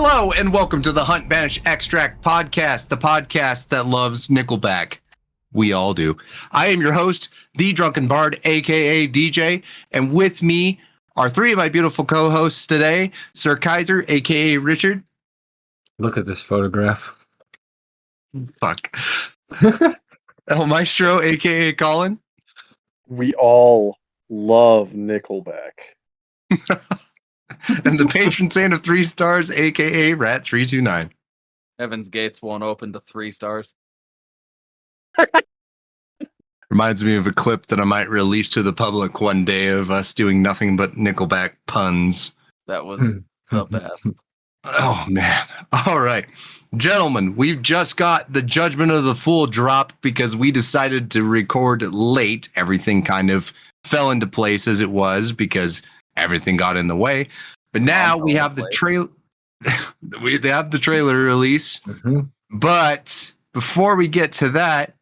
Hello and welcome to the Hunt Banish Extract podcast, the podcast that loves Nickelback. We all do. I am your host, the Drunken Bard, aka DJ, and with me are three of my beautiful co-hosts today, Sir Kaiser, aka Richard. Look at this photograph. Fuck. El Maestro, aka Colin. We all love Nickelback. And the patron saint of 3 stars, aka Rat329. Heaven's Gates won't open to 3 stars. Reminds me of a clip that I might release to the public one day of us doing nothing but Nickelback puns. That was the best. Oh, man. All right. Gentlemen, we've just got the Judgment of the Fool drop because we decided to record late. Everything kind of fell into place as it was because everything got in the way. But now we have the trailer. We have the trailer release. Mm-hmm. But before we get to that,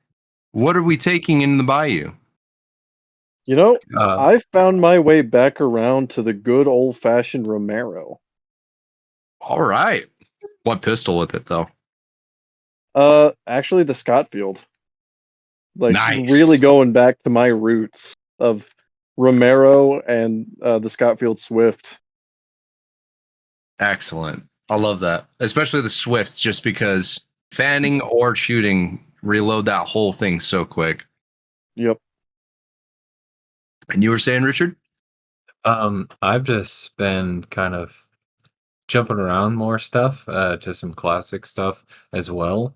what are we taking in the bayou? You know, I found my way back around to the good old-fashioned Romero. All right. What pistol with it, though? Actually, the Scottfield. Like, Nice. really going back to my roots of Romero and the Scottfield Swift. Excellent. I love that. Especially the Swift, just because fanning or shooting, reload that whole thing so quick. Yep. And you were saying, Richard? I've just been kind of jumping around more stuff to some classic stuff as well.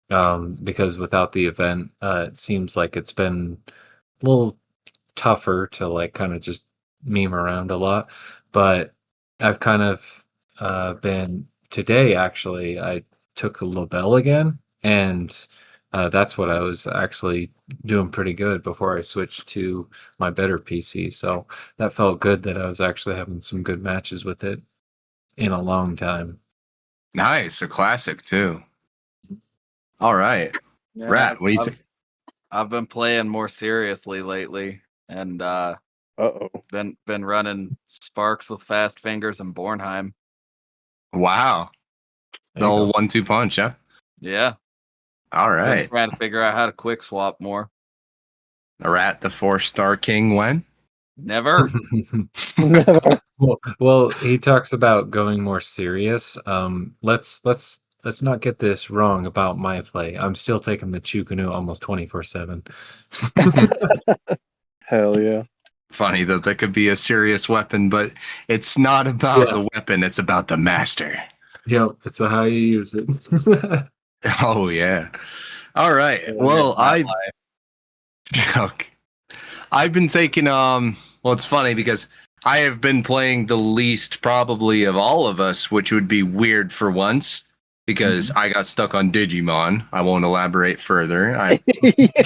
Because without the event, it seems like it's been a little tougher to like kind of just meme around a lot. But I've kind of been today actually I took a LaBelle again, and that's what I was actually doing pretty good before I switched to my better PC. So that felt good that I was actually having some good matches with it in a long time. Nice. A classic, too. All right. Yeah, Rat, what do you think? I've been playing more seriously lately, and Uh-oh. been running Sparks with Fast Fingers and Bornheim. Wow. The whole 1-2 punch, huh? Yeah. All Been right. trying to figure out how to quick swap more. A Rat, the 4-star king, when? Never. Well, he talks about going more serious. Let's not get this wrong about my play. I'm still taking the Chukunu almost 24/7. Hell yeah. Funny that could be a serious weapon, but it's not about the weapon. It's about the master. Yep, it's how you use it. Oh, yeah. All right. Well, I've been taking, well, it's funny because I have been playing the least probably of all of us, which would be weird for once because I got stuck on Digimon. I won't elaborate further.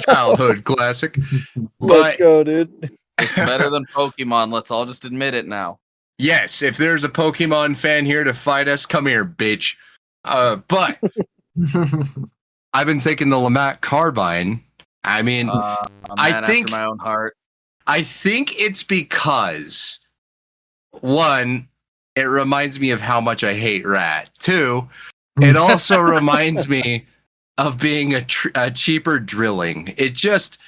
Childhood classic. Let's go, dude. It's better than Pokemon. Let's all just admit it now. Yes, if there's a Pokemon fan here to fight us, come here, bitch. But I've been taking the Lamont Carbine. I mean, I think after my own heart. I think it's because, one, it reminds me of how much I hate Rat. Two, it also reminds me of being a cheaper drilling. It just,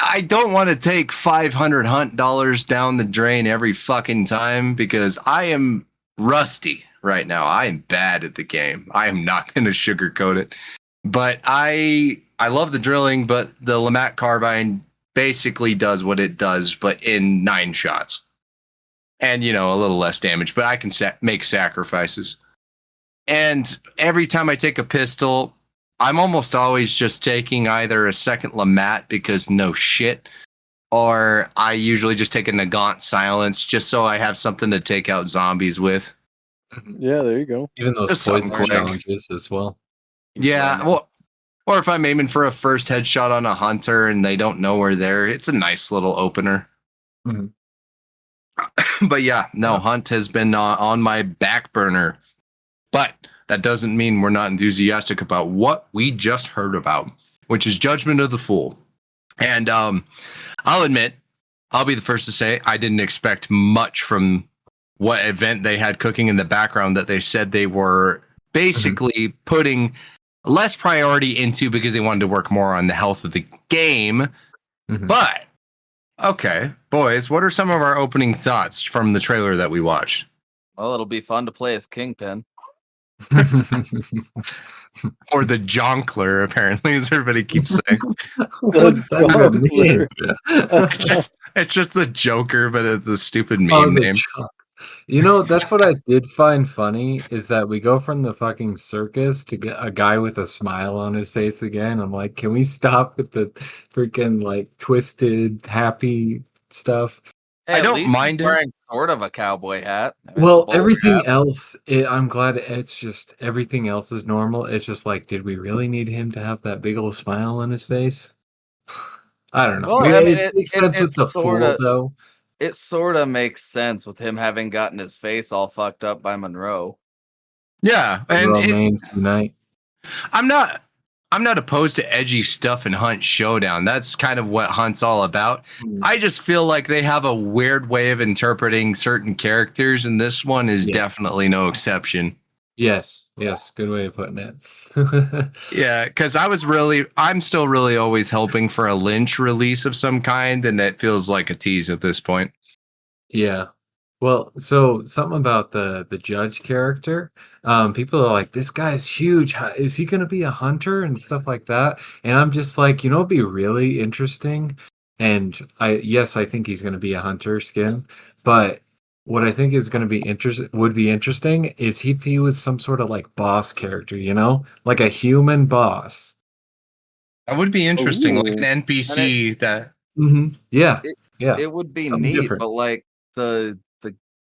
I don't want to take $500 hunt dollars down the drain every fucking time because I am rusty right now. I am bad at the game. I am not going to sugarcoat it. But I love the drilling, but the Lamont Carbine basically does what it does, but in 9 shots. And, you know, a little less damage, but I can make sacrifices. And every time I take a pistol, I'm almost always just taking either a second Lamont because no shit, or I usually just take a Nagant Silence just so I have something to take out zombies with. Yeah, there you go. Even those Just poison something quick. challenges as well. Yeah, well, or if I'm aiming for a first headshot on a hunter and they don't know we're there, it's a nice little opener. Mhm. But yeah, no, Hunt has been on my back burner. But that doesn't mean we're not enthusiastic about what we just heard about, which is Judgment of the Fool. And I'll admit, I'll be the first to say I didn't expect much from what event they had cooking in the background that they said they were basically putting less priority into because they wanted to work more on the health of the game. But okay, boys, what are some of our opening thoughts from the trailer that we watched? Well, it'll be fun to play as Kingpin. Or the Jonkler, apparently, as everybody keeps saying. What's that even mean? It's just the Joker, but it's a stupid meme name. You know, that's what I did find funny is that we go from the fucking circus to get a guy with a smile on his face again. I'm like, can we stop with the freaking like twisted, happy stuff? Hey, I don't at least mind he's it. wearing sort of a cowboy hat. It's a Well, bowler everything hat. else, I'm glad it's just everything else is normal. It's just like, did we really need him to have that big old smile on his face? I don't know. Well, I mean, It makes sense with the fool, though. It sort of makes sense with him having gotten his face all fucked up by Monroe. Yeah, and Remains unite. I'm not opposed to edgy stuff in Hunt Showdown. That's kind of what Hunt's all about. I just feel like they have a weird way of interpreting certain characters, and this one is definitely no exception. Yes, good way of putting it. Yeah, because I'm still really always hoping for a Lynch release of some kind, and it feels like a tease at this point. Yeah. Well, so something about the judge character. People are like, this guy's huge. Is he going to be a hunter and stuff like that? And I'm just like, it'd be really interesting. And I think he's going to be a hunter skin. But what I think is going to be interesting is if he was some sort of like boss character, like a human boss. That would be interesting, like an NPC that. Yeah. It would be Something neat, different. but like the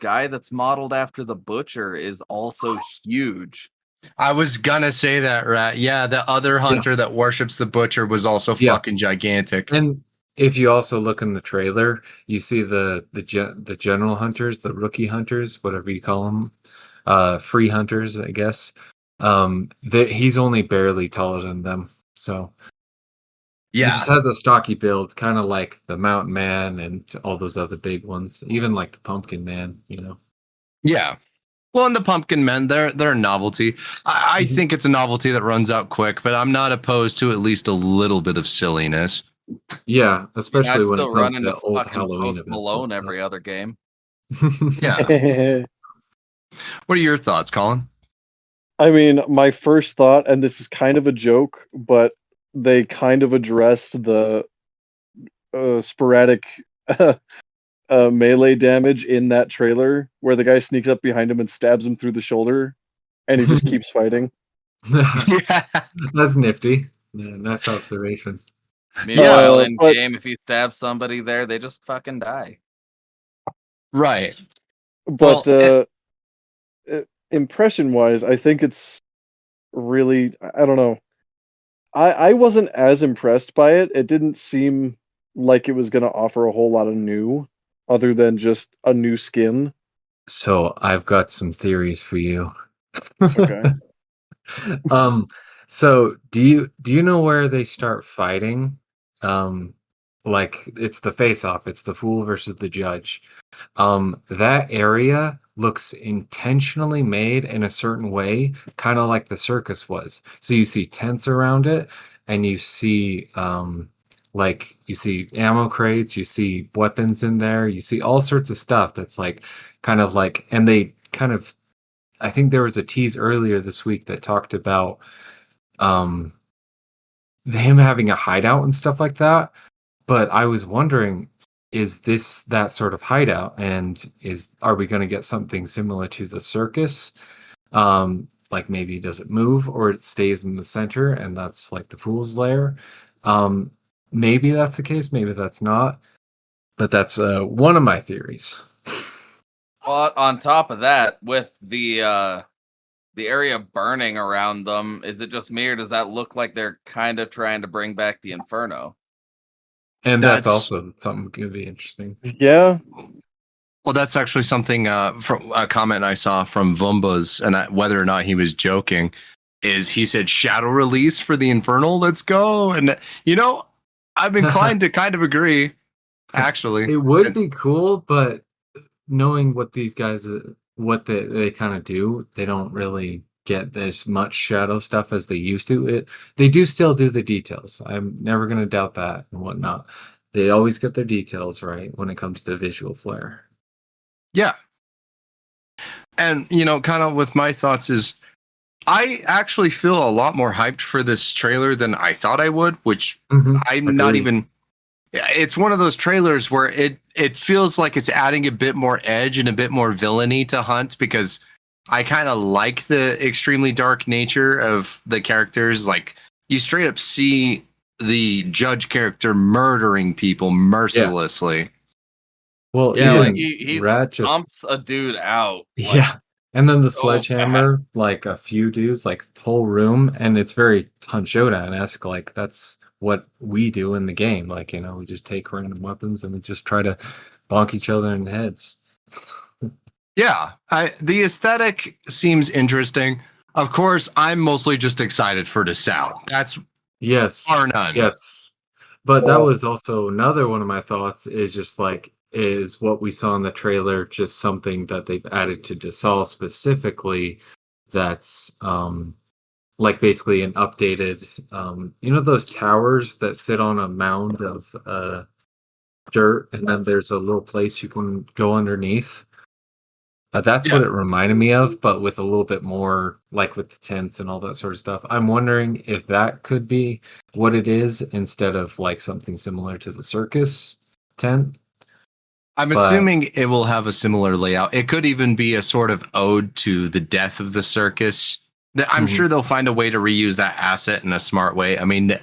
guy that's modeled after the butcher is also huge. I was gonna say that, Rat. Yeah, the other hunter that worships the butcher was also fucking gigantic. And if you also look in the trailer, you see the general hunters, the rookie hunters, whatever you call them, free hunters, I guess. He's only barely taller than them, so he just has a stocky build, kind of like the Mountain Man and all those other big ones, even like the Pumpkin Man. Yeah. Well, and the Pumpkin Men, they're a novelty. I think it's a novelty that runs out quick, but I'm not opposed to at least a little bit of silliness. Yeah, especially when it comes run to old Halloween Post events. Malone every other game. Yeah. What are your thoughts, Colin? I mean, my first thought, and this is kind of a joke, but they kind of addressed the sporadic melee damage in that trailer where the guy sneaks up behind him and stabs him through the shoulder, and he just keeps fighting. Yeah. That's nifty. Yeah, nice observation. Meanwhile, in game, if you stab somebody there, they just fucking die. Right. But impression-wise, I think it's really, I don't know. I wasn't as impressed by it. It didn't seem like it was going to offer a whole lot of new, other than just a new skin. So I've got some theories for you. Okay. So do you know where they start fighting? Like it's the face-off. It's the fool versus the judge. That area looks intentionally made in a certain way, kind of like the circus was. So you see tents around it, and you see you see ammo crates, you see weapons in there, you see all sorts of stuff that's like kind of like, and they kind of, I think there was a tease earlier this week that talked about him having a hideout and stuff like that. But I was wondering, is this that sort of hideout, and are we going to get something similar to the circus? Like maybe does it move, or it stays in the center and that's like the fool's lair? Maybe that's the case, maybe that's not, but that's one of my theories. Well, on top of that, with the area burning around them, is it just me, or does that look like they're kind of trying to bring back the Inferno? And that's also something could be interesting. Yeah. Well, that's actually something from a comment I saw from Vumbas, and whether or not he was joking, is he said shadow release for the Infernal. Let's go. And I'm inclined to kind of agree. Actually, it would be cool, but knowing what these guys, what they kind of do, they don't really get as much shadow stuff as they used to. They do still do the details. I'm never going to doubt that and whatnot. They always get their details right when it comes to visual flair. Yeah. And, kind of with my thoughts is I actually feel a lot more hyped for this trailer than I thought I would, which I'm not even. It's one of those trailers where it feels like it's adding a bit more edge and a bit more villainy to Hunt, because I kind of like the extremely dark nature of the characters. Like, you straight up see the judge character murdering people mercilessly. Well, Yeah, like even he Rat just stomps a dude out. Like, yeah. And then the so sledgehammer, like a few dudes, like the whole room, and it's very Hunt Showdown-esque. Like that's what we do in the game. Like, we just take random weapons and we just try to bonk each other in the heads. Yeah, the aesthetic seems interesting. Of course, I'm mostly just excited for Desalle. That's Yes. bar none. Yes. But that Well- was also another one of my thoughts, is just like, is what we saw in the trailer just something that they've added to Desalle specifically that's like basically an updated those towers that sit on a mound of dirt, and then there's a little place you can go underneath. That's what it reminded me of, but with a little bit more, like with the tents and all that sort of stuff. I'm wondering if that could be what it is instead of like something similar to the circus tent. I'm assuming it will have a similar layout. It could even be a sort of ode to the death of the circus. I'm sure they'll find a way to reuse that asset in a smart way. I mean,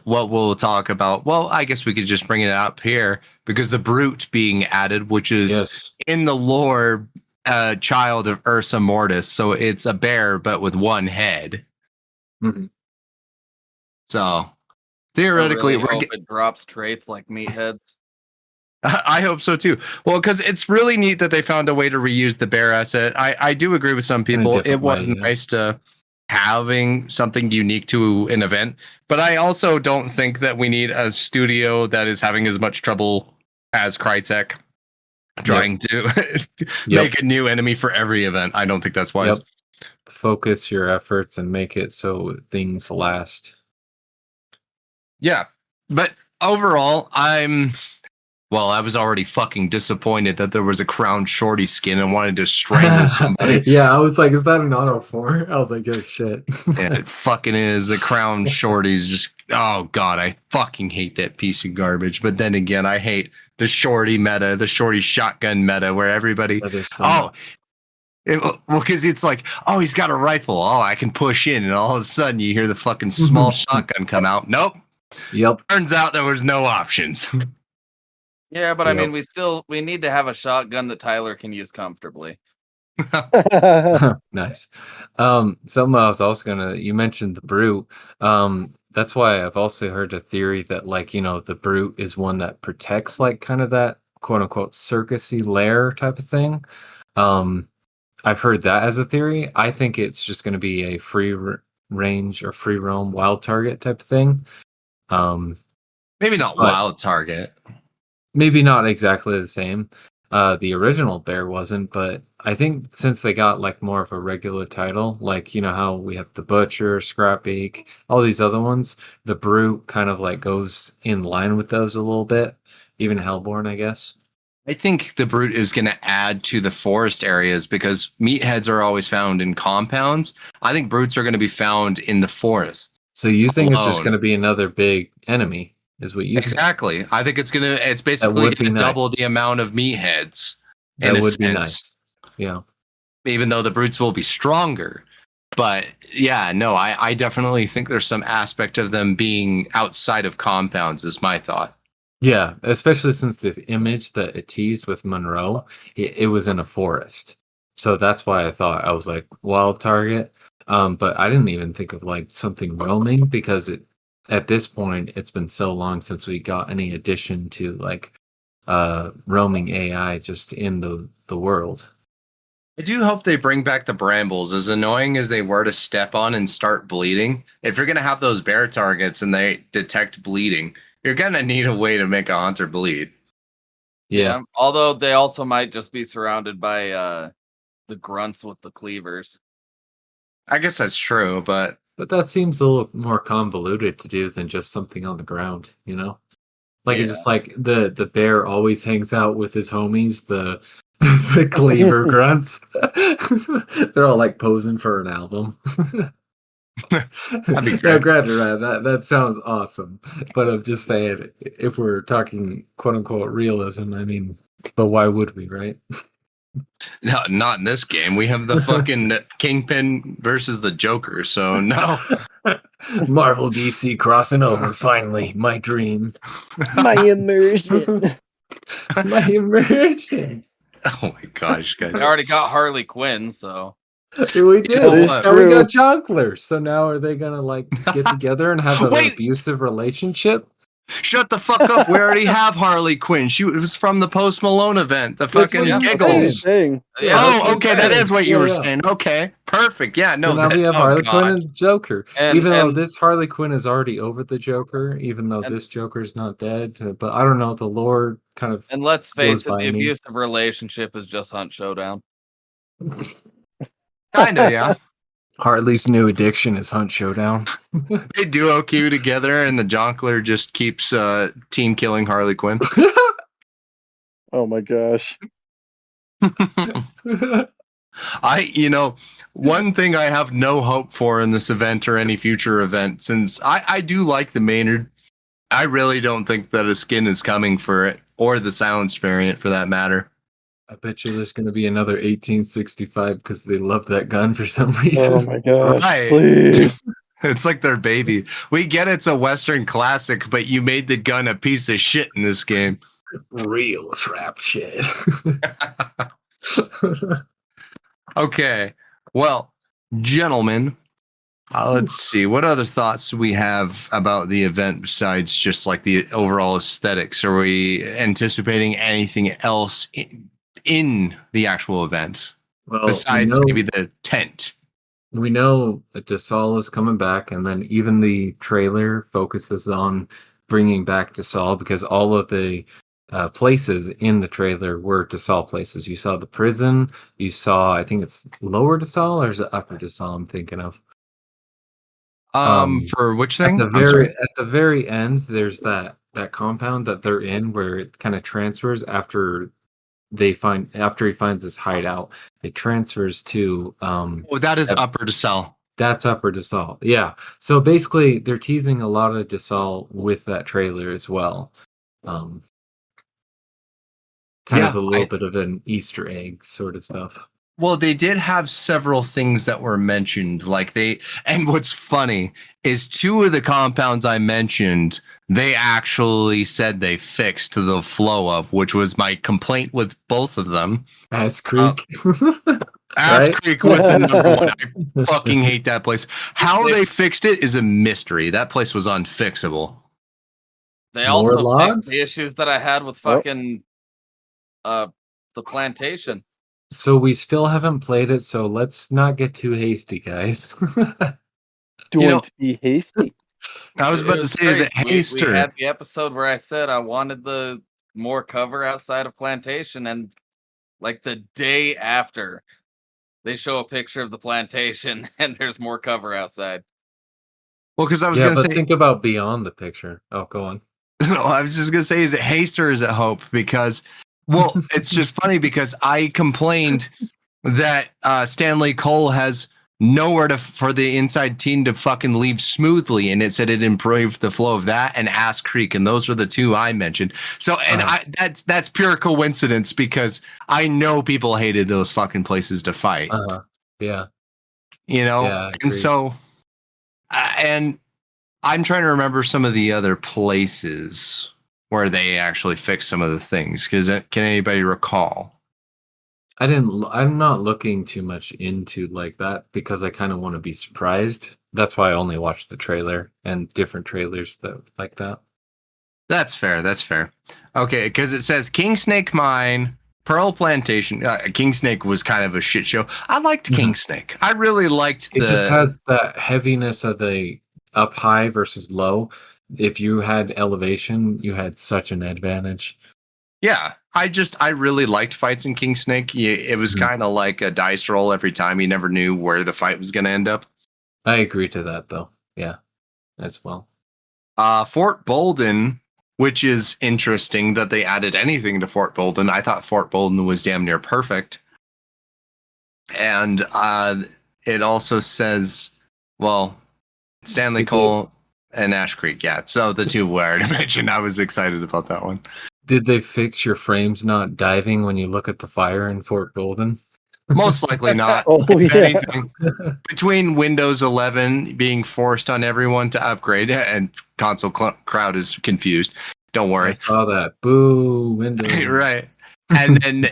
what we'll talk about, well, I guess we could just bring it up here, because the brute being added, which is in the lore, a child of Ursa Mortis. So it's a bear, but with one head. So theoretically, I really hope it drops traits like meatheads. I hope so too. Well, because it's really neat that they found a way to reuse the bear asset. I do agree with some people. It was nice to having something unique to an event, but I also don't think that we need a studio that is having as much trouble as Crytek trying to make a new enemy for every event. I don't think that's wise. Focus your efforts and make it so things last. Yeah, but overall, I was already fucking disappointed that there was a Crown Shorty skin and wanted to strangle somebody. Yeah, I was like, is that an auto 4? I was like, oh shit. And it fucking is. The Crown Shorty's just, oh god, I fucking hate that piece of garbage. But then again, I hate the Shorty meta, the Shorty shotgun meta, where everybody, because it's like, oh, he's got a rifle. Oh, I can push in, and all of a sudden you hear the fucking small shotgun come out. Nope. Turns out there was no options. Yeah, but I mean, we need to have a shotgun that Tyler can use comfortably. Nice. Something I was also you mentioned the brute. That's why I've also heard a theory that, like, the brute is one that protects, like, kind of that quote unquote circusy lair type of thing. I've heard that as a theory. I think it's just going to be a free range or free roam wild target type of thing. Maybe not wild target. Maybe not exactly the same. The original bear wasn't, but I think since they got like more of a regular title, like how we have the Butcher, Scrapbeak, all these other ones, the brute kind of like goes in line with those a little bit. Even Hellborn, I guess. I think the brute is going to add to the forest areas, because meatheads are always found in compounds. I think brutes are going to be found in the forest. So you think it's just going to be another big enemy? Is what you exactly think. I think it's basically going to double the amount of meatheads. That would be nice. Yeah. Even though the brutes will be stronger. But yeah, no, I definitely think there's some aspect of them being outside of compounds, is my thought. Yeah, especially since the image that it teased with Monroe, it was in a forest. So that's why I was like, wild target. But I didn't even think of like something roaming, because at this point, it's been so long since we got any addition to like roaming AI just in the world. I do hope they bring back the brambles. As annoying as they were to step on and start bleeding, if you're going to have those bear targets and they detect bleeding, you're going to need a way to make a hunter bleed. Yeah. Although they also might just be surrounded by the grunts with the cleavers. I guess that's true, but But that seems a little more convoluted to do than just something on the ground, you know? Like it's Yeah. just like the bear always hangs out with his homies, the the cleaver grunts. They're all like posing for an album. That'd be Now, great. granted, that sounds awesome, but I'm just saying, if we're talking quote unquote realism, I mean, but why would we, right? No, not in this game. We have the fucking Kingpin versus the Joker, so no. Marvel DC crossing over, finally, my dream. My immersion. My immersion. Oh my gosh, guys. They already got Harley Quinn, so We did. know is what? Now we true. got Jonkler. So now are they gonna like get together and have an Wait. abusive relationship? Shut the fuck up. We already have Harley Quinn. She was from the Post Malone event. The That's fucking what I'm That's what I'm giggles. saying. yeah. that's Oh, what okay. I'm That saying. is what you Yeah, were yeah. saying. Okay. Perfect. Yeah, no. So now we have oh, Harley Quinn God. and Joker. And- Even though and- this Harley Quinn is already over the Joker, even though And- this Joker's not dead. But I don't know, the lore kind of And let's goes face it, by the me. abusive relationship is just Hunt Showdown. Kinda, yeah. Harley's new addiction is Hunt Showdown. They duo queue together, and the Jonkler just keeps team killing Harley Quinn. Oh my gosh. One thing I have no hope for in this event or any future event, since I do like the Maynard, I really don't think that a skin is coming for it, or the silenced variant for that matter. I bet you there's going to be another 1865 because they love that gun for some reason. Oh my gosh. Right. Please. It's like their baby. We get it's a Western classic, but you made the gun a piece of shit in this game. Real trap shit. Okay. Well, gentlemen, let's see. What other thoughts do we have about the event besides just like the overall aesthetics? Are we anticipating anything else in the actual event Well, besides maybe the tent? we know that Desalle is coming back, and then even the trailer focuses on bringing back Desalle because all of the places in the trailer were Desalle places. You saw the prison. You saw, I think it's Lower Desalle, or is it Upper Desalle? I'm thinking of. For which thing? At the very end, there's that compound that they're in where it kind of transfers after he finds his hideout. It transfers to Oh, that is Upper Desalle. that's Upper Desalle. Yeah. So basically they're teasing a lot of Desalle with that trailer as well. Kind Yeah, of a little bit of an Easter egg sort of stuff. Well, they did have several things that were mentioned. And what's funny is two of the compounds I mentioned, they actually said they fixed the flow of, which was my complaint with both of them. Ass Creek. Ass Right? Creek was the number one. I fucking hate that place. How they fixed it is a mystery. That place was unfixable. They More also fixed logs? the issues that I had with fucking the plantation. So we still haven't played it, so let's not get too hasty, guys. Don't be hasty. I was about to say, is it haste We or? had the episode where I said I wanted the more cover outside of plantation, and like the day after, they show a picture of the plantation, and there's more cover outside. Well, because I was Yeah, going to but say, think about beyond the picture. Oh, go on. no, I was just going to say, is it haste or is it hope? Because, well, it's just funny because I complained that Stanley Cole has nowhere for the inside team to fucking leave smoothly, and it said it improved the flow of that and Ass Creek, and those were the two I mentioned. So, and that's pure coincidence because I know people hated those fucking places to fight. Yeah. And agreed. so, and I'm trying to remember some of the other places where they actually fixed some of the things. Because can anybody recall? I'm not looking too much into like that because I kind of want to be surprised. That's why I only watched the trailer and different trailers that like that. That's fair. That's fair. Okay, because it says King Snake Mine, Pearl Plantation. King Snake was kind of a shit show. I liked King Snake. I really liked It just has that heaviness of the up high versus low. If you had elevation, you had such an advantage. Yeah, I really liked fights in King Snake. It was kind of like a dice roll every time. You never knew where the fight was going to end up. I agree to that though. Yeah, as well. Fort Bolden, which is interesting that they added anything to Fort Bolden. I thought Fort Bolden was damn near perfect. And it also says, well, Stanley Cole and Ash Creek. Yeah, so the two we already mentioned. I was excited about that one. Did they fix your frames not diving when you look at the fire in Fort Bolden? Most likely not. Oh, If yeah. anything, between Windows 11 being forced on everyone to upgrade and console crowd is confused. Don't I worry. saw that. Boo, Windows. Right. And then,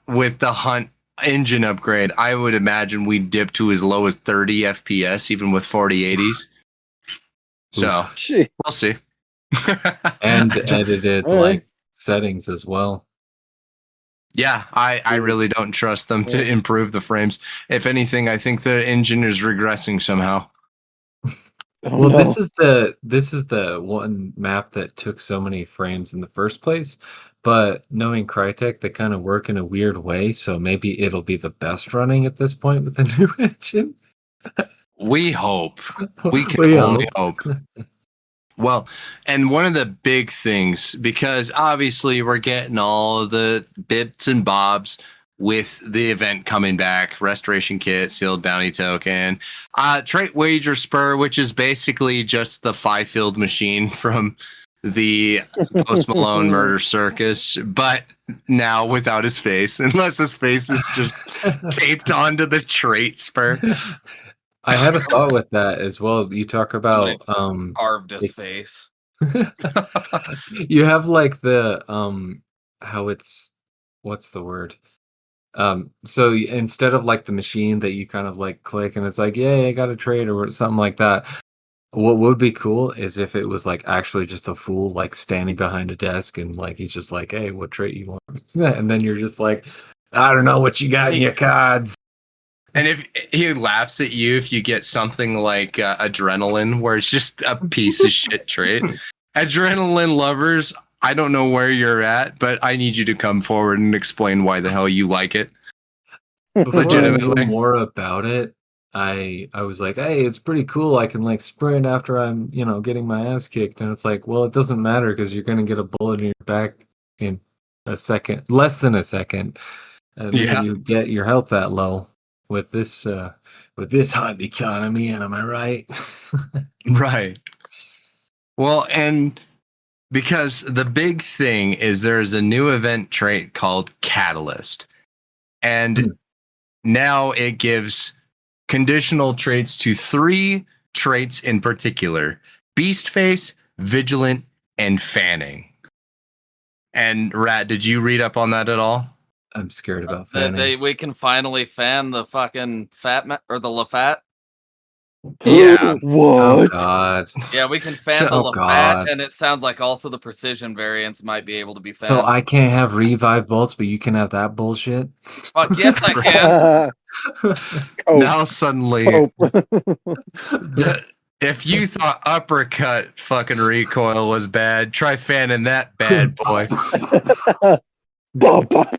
with the Hunt engine upgrade, I would imagine we dip to as low as 30 FPS, even with 4080s. So Gee. we'll see. And edited All right. like settings as well. Yeah, I really don't trust them to improve the frames. If anything, I think the engine is regressing somehow. Oh, Well, no. this is the one map that took so many frames in the first place. But knowing Crytek, they kind of work in a weird way, so maybe it'll be the best running at this point with the new engine. We hope. We can We only hope. Well, and one of the big things, because obviously we're getting all of the bits and bobs with the event coming back, restoration kit, sealed bounty token, trait wager spur, which is basically just the 5-field machine from the Post Malone murder circus, but now without his face, unless his face is just taped onto the trait spur. I had a thought with that as well. You talk about Carved his face. you have like the how it's what's the word? So instead of like the machine that you kind of like click and it's like, yeah, I got a trade or something like that. What would be cool is if it was like actually just a fool like standing behind a desk and like he's just like, hey, what trait you want? And then you're just like, I don't know what you got in your cards. And if he laughs at you if you get something like adrenaline, where it's just a piece of shit trait. Adrenaline lovers, I don't know where you're at, but I need you to come forward and explain why the hell you like it. Before I Legitimately. knew more about it, I was like, hey, it's pretty cool. I can like sprint after I'm, getting my ass kicked. And it's like, well, it doesn't matter because you're gonna get a bullet in your back in a second, less than a second. And then you get your health that low with this hot economy, and am I right? Right. Well, and because the big thing is there's a new event trait called Catalyst. And now it gives conditional traits to 3 traits in particular: Beast Face, Vigilant, and Fanning. And Rat, did you read up on that at all? I'm scared about fanning. We can finally fan the fucking or the Lafat. Yeah. Oh What? god. Yeah, we can fan the Oh, Lafat, God. and it sounds like also the precision variants might be able to be fanned. So I can't have revive bolts, but you can have that bullshit? Fuck yes, I can. Now suddenly, Cope. if you thought uppercut fucking recoil was bad, try fanning that bad boy. Bop, bop.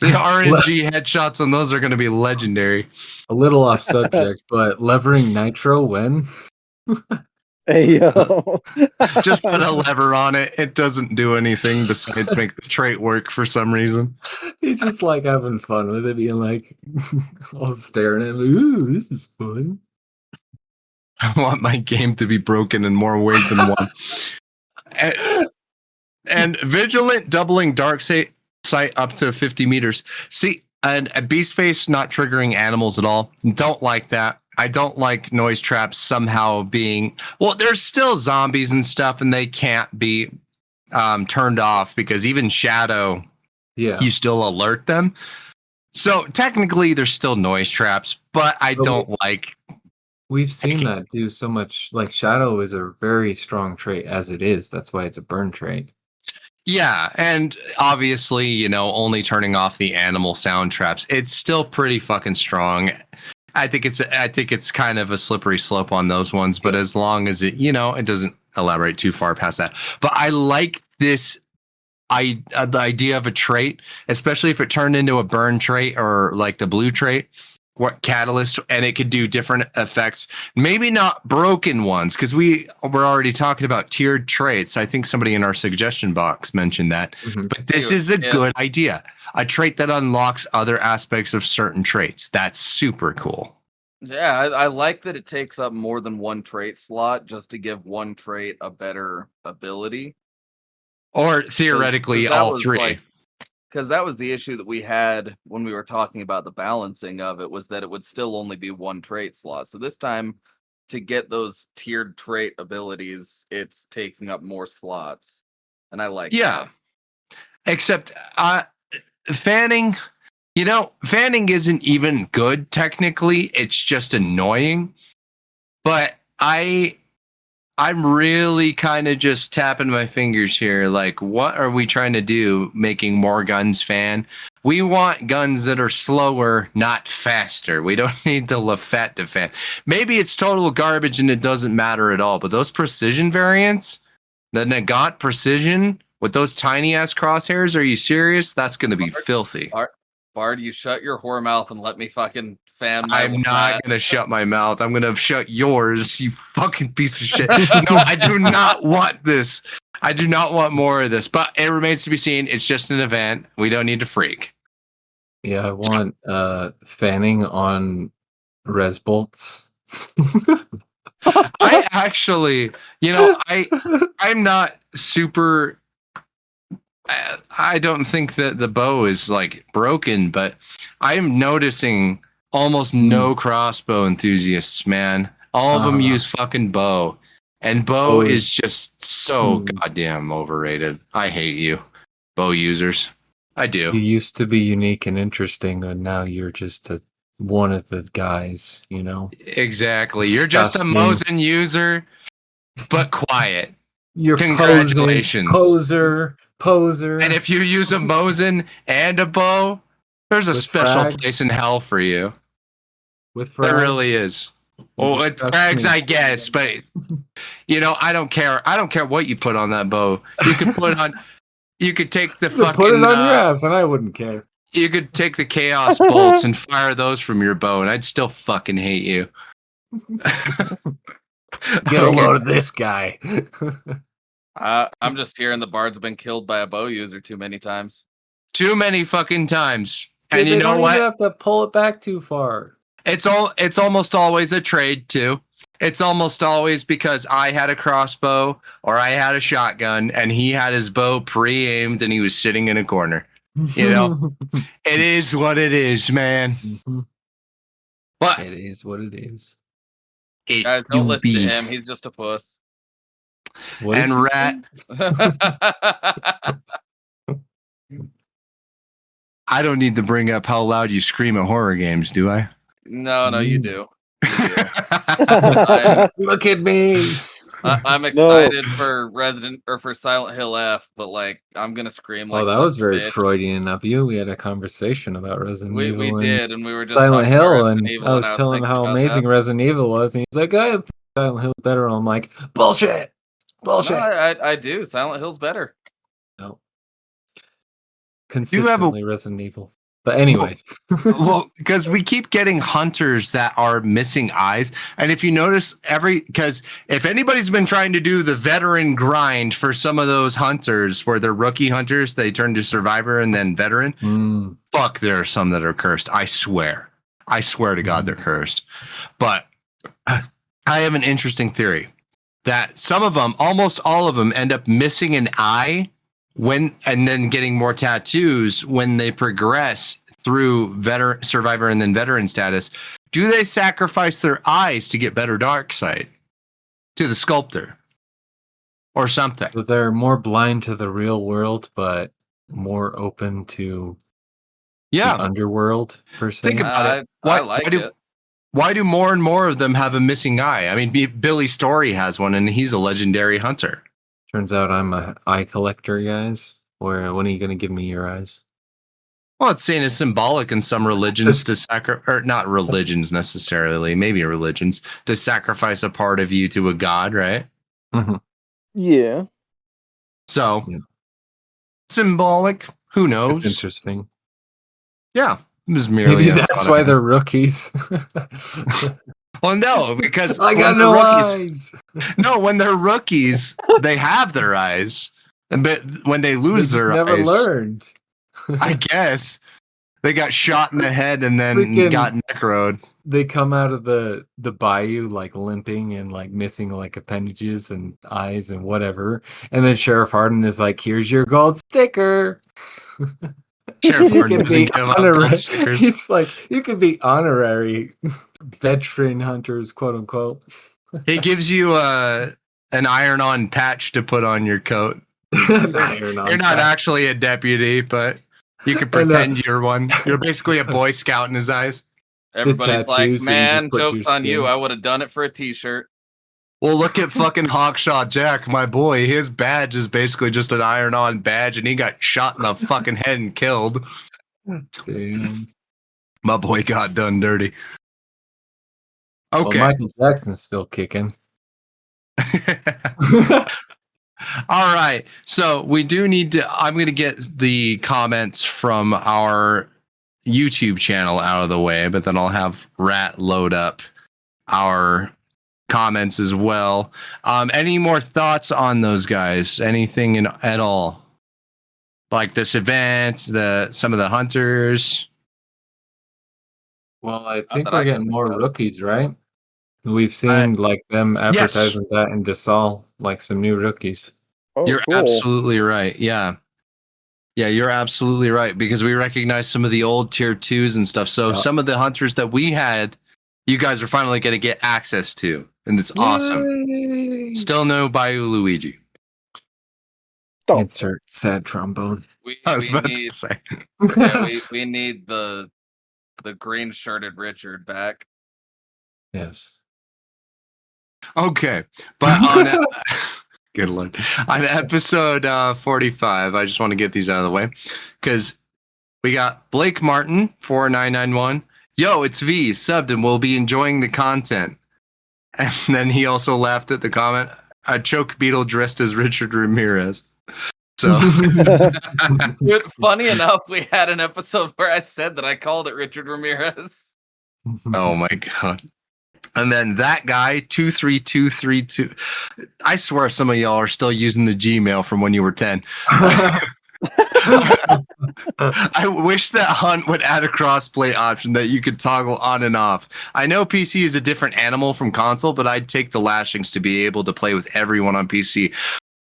The RNG headshots on those are going to be legendary. A little off subject, but levering nitro when? Hey, yo. Just put a lever on it. It doesn't do anything besides make the trait work for some reason. He's just like having fun with it, being like all staring at me. Ooh, this is fun. I want my game to be broken in more ways than one. And Vigilant doubling dark sight up to 50 meters. See, and a Beast Face not triggering animals at all. Don't like that. I don't like noise traps somehow being... Well, there's still zombies and stuff, and they can't be turned off because even Shadow, Yeah. you still alert them. So technically, there's still noise traps, but I don't like... We've seen that do so much. Like Shadow is a very strong trait as it is. That's why it's a burn trait. Yeah, and obviously, only turning off the animal sound traps. It's still pretty fucking strong. I think it's kind of a slippery slope on those ones, but as long as it doesn't elaborate too far past that. But I like this the idea of a trait, especially if it turned into a burn trait or like the blue trait, what catalyst, and it could do different effects. Maybe not broken ones, because we're already talking about tiered traits. I think somebody in our suggestion box mentioned that. But this is a good idea. A trait that unlocks other aspects of certain traits. That's super cool. Yeah, I like that it takes up more than one trait slot just to give one trait a better ability. Or theoretically, all three. Because that was the issue that we had when we were talking about the balancing of it, was that it would still only be one trait slot. So this time, to get those tiered trait abilities, it's taking up more slots. And I like that. Except fanning, fanning isn't even good technically. It's just annoying. But I'm really kind of just tapping my fingers here. Like, what are we trying to do making more guns fan? We want guns that are slower, not faster. We don't need the Lafette to fan. Maybe it's total garbage and it doesn't matter at all. But those precision variants, the Nagant precision with those tiny ass crosshairs, are you serious? That's going to be filthy. Bard, you shut your whore mouth and let me fucking fan my I'm not going to shut my mouth. I'm going to shut yours, you fucking piece of shit. No, I do not want this. I do not want more of this, but it remains to be seen. It's just an event. We don't need to freak. Yeah, I want fanning on res bolts. I actually, I'm not super. I don't think that the bow is like broken, but I'm noticing almost no crossbow enthusiasts, man. All of them use fucking bow. And bow is just so goddamn overrated. I hate you, bow users. I do. You used to be unique and interesting, and now you're just one of the guys, Exactly. You're just a Mosin user, but quiet. You're congratulations. Poser. And if you use a Mosin and a bow, there's a special place in hell for you. With frags. There really is. Oh, it's frags, I guess, but I don't care. I don't care what you put on that bow. You could put on. You could take the fucking. Put it on your ass, and I wouldn't care. You could take the chaos bolts and fire those from your bow, and I'd still fucking hate you. Get a load of this guy. I'm just hearing the Bard's been killed by a bow user too many times. Too many fucking times. And Dude, you know what? You have to pull it back too far. It's almost always a trade too. It's almost always because I had a crossbow or I had a shotgun and he had his bow pre-aimed and he was sitting in a corner. It is what it is, man. But it is what it is. Guys, don't listen to him. He's just a puss. And Rat. I don't need to bring up how loud you scream at horror games, do I? No, you do. Look at me. I'm excited for for Silent Hill F, but I'm gonna scream like. Oh, that was very Freudian of you. We had a conversation about Resident Evil. We did, and we were just Silent Hill, and Evil, I was telling him how amazing Resident Evil was, and he's like, Silent Hill's better." I'm like, "Bullshit, bullshit." No, I do. Silent Hill's better. No, consistently Resident Evil. But anyway, well, because we keep getting hunters that are missing eyes, and if you notice, because if anybody's been trying to do the veteran grind for some of those hunters, where they're rookie hunters, they turn to survivor and then veteran. Fuck, there are some that are cursed. I swear to God, they're cursed. But I have an interesting theory that some of them, almost all of them, end up missing an eye. And then getting more tattoos when they progress through veteran, survivor, and then veteran status. Do they sacrifice their eyes to get better dark sight to the sculptor or something? So they're more blind to the real world, but more open to the underworld per se. Think about it. I like it. Why do more and more of them have a missing eye? I mean, Billy Story has one, and he's a legendary hunter. Turns out I'm an eye collector, guys. When are you going to give me your eyes? Well, it's saying it's symbolic in some religions or not religions necessarily, maybe religions, to sacrifice a part of you to a god, right? Yeah. So, symbolic. Who It's knows? interesting. Yeah, it was merely Maybe a that's thought I why had. they're rookies. Well, no, because I when got they're no rookies, eyes. no, when they're rookies, they have their eyes, but when they They lose just their never eyes, learned. I guess they got shot in the head and then Freaking- got necroed. They come out of the bayou like limping and like missing like appendages and eyes and whatever. And then Sheriff Hardin is like, "Here's your gold sticker." Sheriff You Hardin can doesn't be give out gold honorary. stickers. It's like you can be honorary veteran hunters, quote unquote. He gives you an iron-on patch to put on your coat. Iron on You're not patch. actually a deputy, but you can And, pretend you're one. You're basically a Boy Scout in his eyes. Everybody's like, tattoos that you just man, put to joke's your on you. skin. I would have done it for a t-shirt. Well, look at fucking Hawkshot Jack, my boy. His badge is basically just an iron-on badge, and he got shot in the fucking head and killed. Damn. My boy got done dirty. Well, Okay. Michael Jackson's still kicking. All right. So we do need to. I'm going to get the comments from our YouTube channel out of the way, but then I'll have Rat load up our comments as well. Any more thoughts on those guys? Anything at all? Like this event, some of the hunters. Well, I think that we're I can getting think more of. rookies, right? We've seen like them yes. advertising that in Desalle, like some new rookies. Oh, You're cool. absolutely right. Yeah. Yeah, you're absolutely right because we recognize some of the old tier 2s and stuff. So Yeah. some of the hunters that we had, you guys are finally going to get access to, and it's awesome. Yay! Still no Bayou Luigi. Stop. Insert sad trombone. I was We about need, to say. yeah, we need the green shirted Richard back. Yes. Okay, but on good lord, on episode 45, I just want to get these out of the way because we got Blake Martin 4991. Yo, it's V subbed and we'll be enjoying the content. And then he also laughed at the comment. A choke beetle dressed as Richard Ramirez. So Dude, funny enough, we had an episode where I said that I called it Richard Ramirez. oh my god. And then that guy 23232. I swear some of y'all are still using the Gmail from when you were 10. I wish that Hunt would add a crossplay option that you could toggle on and off. I know PC is a different animal from console, but I'd take the lashings to be able to play with everyone on PC.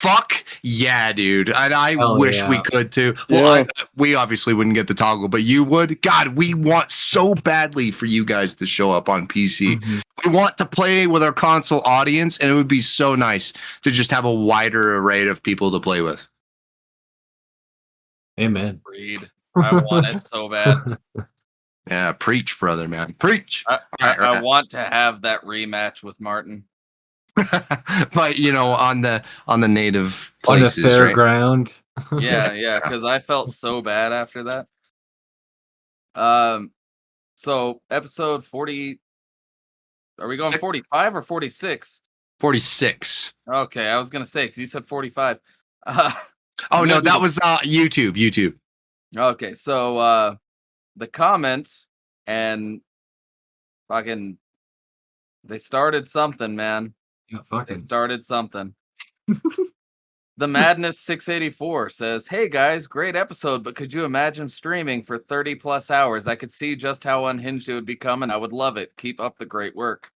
Fuck yeah, dude. And I Hell wish we yeah. could too. Well, Yeah. we obviously wouldn't get the toggle, but you would. God, we want so badly for you guys to show up on PC. Mhm. We want to play with our console audience, and it would be so nice to just have a wider array of people to play with. Amen. Read. I want it so bad. Yeah, preach, brother, man. Preach. I want to have that rematch with Martin. But on the native On the places, right? fairground. Yeah, because I felt so bad after that. So episode 40. Are we going 45 or 46? 46. Okay, I was gonna say because you said 45. Oh no, maybe that the- was YouTube. Okay, so the comments and fucking they started something, man. Yeah, They fucking. started something. The Madness 684 says, "Hey guys, great episode, but could you imagine streaming for 30 plus hours? I could see just how unhinged it would become, and I would love it. Keep up the great work."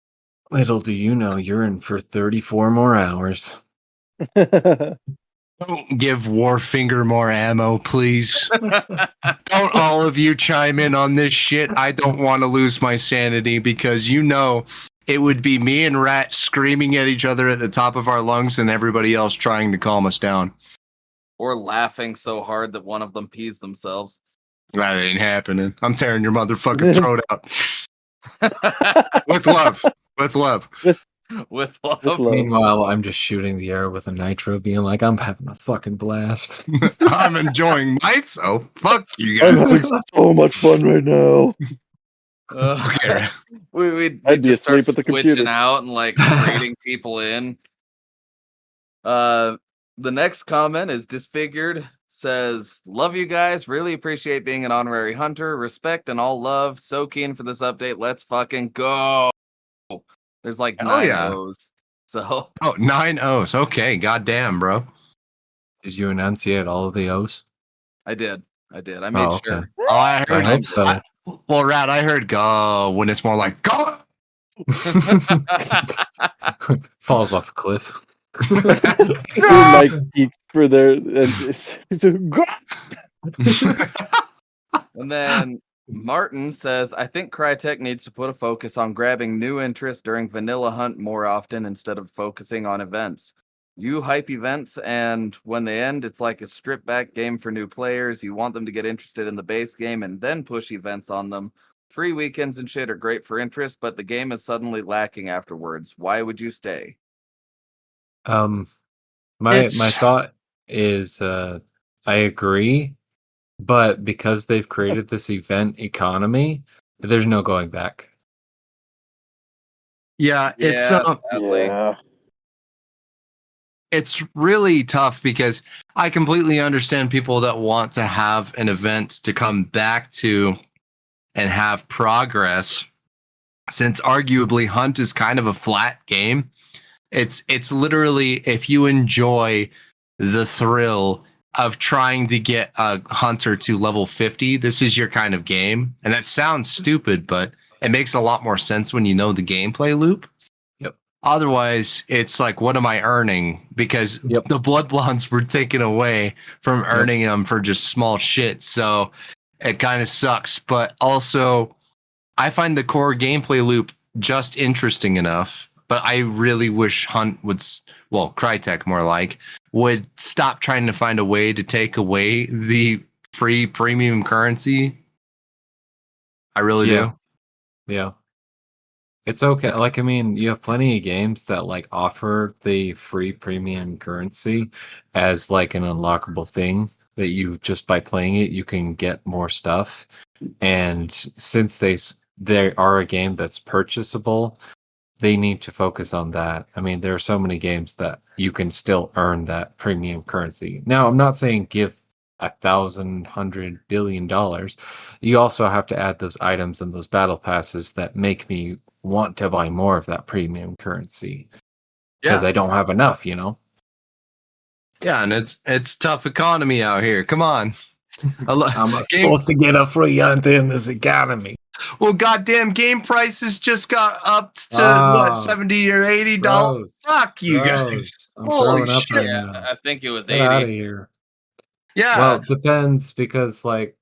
Little do you know, you're in for 34 more hours. Don't give Warfinger more ammo, please. Don't all of you chime in on this shit. I don't want to lose my sanity because it would be me and Rat screaming at each other at the top of our lungs and everybody else trying to calm us down. Or laughing so hard that one of them pees themselves. That ain't happening. I'm tearing your motherfucking throat out. With love. With love. With love. With love. Meanwhile, I'm just shooting the air with a nitro, being like, I'm having a fucking blast. I'm enjoying myself. Fuck you I'm guys. having so much fun right now. Okay. We'd I'd be just start asleep at the switching computer. out and like trading people in. The next comment is Disfigured says, "Love you guys. Really appreciate being an honorary hunter. Respect and all love. So keen for this update. Let's fucking go." There's like Hell 9 yeah. O's. So Oh, 9 O's. Okay, goddamn, bro. Did you enunciate all of the O's? I did. I made Oh, sure. okay. Oh, I I heard. hope so. Well, Rat, I heard go when it's more like go. Falls off a cliff. Your mic peaked for there, and And then Martin says, "I think Crytek needs to put a focus on grabbing new interest during Vanilla Hunt more often instead of focusing on events. You hype events, and when they end, it's like a stripped back game for new players. You want them to get interested in the base game and then push events on them. Free weekends and shit are great for interest, but the game is suddenly lacking afterwards. Why would you stay?" My It's- thought is I agree, but because they've created this event economy, there's no going back. Yeah, it's Yeah, sadly. yeah. it's really tough because I completely understand people that want to have an event to come back to and have progress, since arguably Hunt is kind of a flat game. It's literally, if you enjoy the thrill of trying to get a hunter to level 50, this is your kind of game. And that sounds stupid, but it makes a lot more sense when you know the gameplay loop. Yep. Otherwise, it's like, what am I earning? Because Yep. the blood blondes were taken away from earning them for just small shit. So it kind of sucks. But also, I find the core gameplay loop just interesting enough. But I really wish Hunt would, well, Crytek more like, would stop trying to find a way to take away the free premium currency. I really Yeah. do. Yeah. It's okay. Like, I mean, you have plenty of games that like offer the free premium currency as like an unlockable thing that you just by playing it, you can get more stuff. And since they are a game that's purchasable, they need to focus on that. I mean, there are so many games that you can still earn that premium currency. Now, I'm not saying give $1,100 billion. You also have to add those items and those battle passes that make me want to buy more of that premium currency because Yeah. I don't have enough, you know? Yeah, and it's tough economy out here. Come on. I'm Game- supposed to get a free hunt in this economy. Well, goddamn, game prices just got up to Ah, $70 or $80. Fuck you guys. I'm Holy throwing up shit. right Yeah, now. I think it was Get out of 80. here. Yeah. Well, it depends because, like,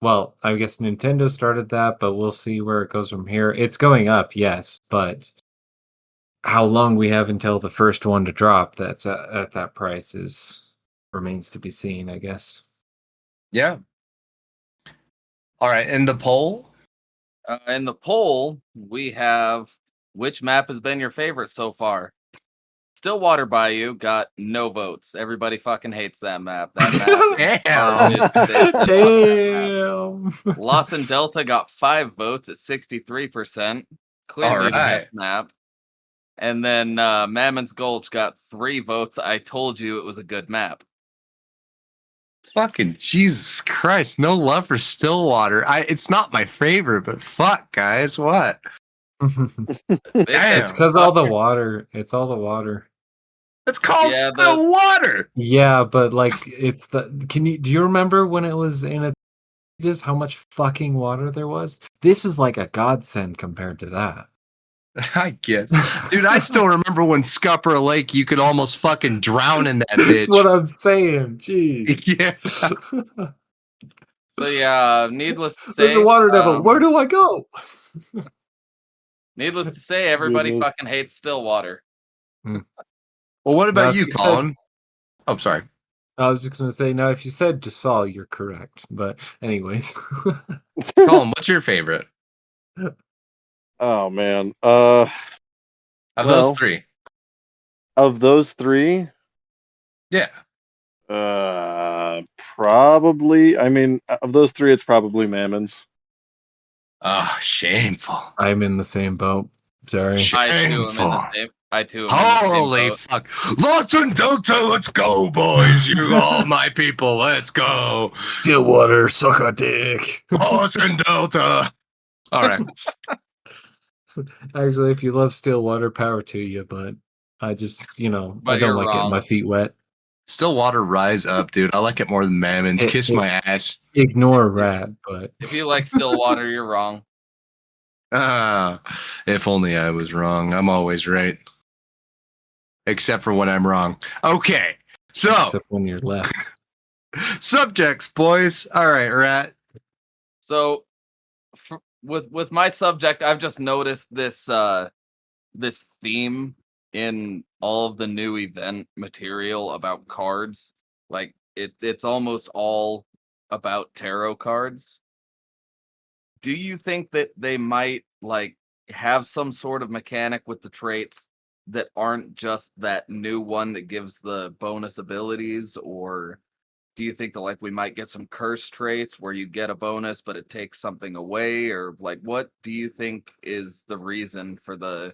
well, I guess Nintendo started that, but we'll see where it goes from here. It's going up, yes, but how long we have until the first one to drop that's at that price remains to be seen, I guess. Yeah. All right. And the poll? In the poll, we have, which map has been your favorite so far? Stillwater Bayou got no votes. Everybody fucking hates that map. That map Damn. is garbage. They said fuck that map. Damn. Lawson Delta got 5 votes at 63%. Clearly the best map. And then Mammon's Gulch got 3 votes. I told you it was a good map. Fucking Jesus Christ. No love for Stillwater. It's not my favorite, but fuck, guys. What? It's because all the water. It's all the water. It's called Yeah, Stillwater. Yeah, but like it's do you remember when it was in a just how much fucking water there was? This is like a godsend compared to that. I guess. Dude, I still remember when Scupper Lake, you could almost fucking drown in that bitch. That's what I'm saying. Jeez. Yeah. So yeah, needless to say, There's a water devil. Where do I go? needless to say, everybody Goodness. fucking hates Stillwater. Well, what Now, about if you, you said- Colin? Oh, sorry. I was just gonna say, now if you said Desalle, you're correct. But anyways. Colin, what's your favorite Oh man. of Well- those three? Of those three, Yeah. probably. I mean, of those three, it's probably Mammon's. Oh, shameful. I'm in the same boat. Sorry. Shit. I too am in the Shameful. same. I too am in the same Holy boat. fuck. Lost in Delta, let's go, boys. You all my people, let's go. Stillwater, suck a dick. Lost in Delta. All right. Actually, if you love Stillwater, power to you, but I just, I But don't you're like getting my wrong. feet wet. Stillwater, rise up, dude. I like it more than Mammons. Kiss my ass. Ignore rat, but If you like Stillwater, you're wrong. If only I was wrong. I'm always right. Except for when I'm wrong. Okay. So, except when you're left. subjects, boys. All right, Rat. So, with my subject, I've just noticed this theme in all of the new event material about cards. Like it's almost all about tarot cards. Do you think that they might like have some sort of mechanic with the traits that aren't just that new one that gives the bonus abilities, or do you think that like we might get some curse traits where you get a bonus but it takes something away, or like what do you think is the reason for the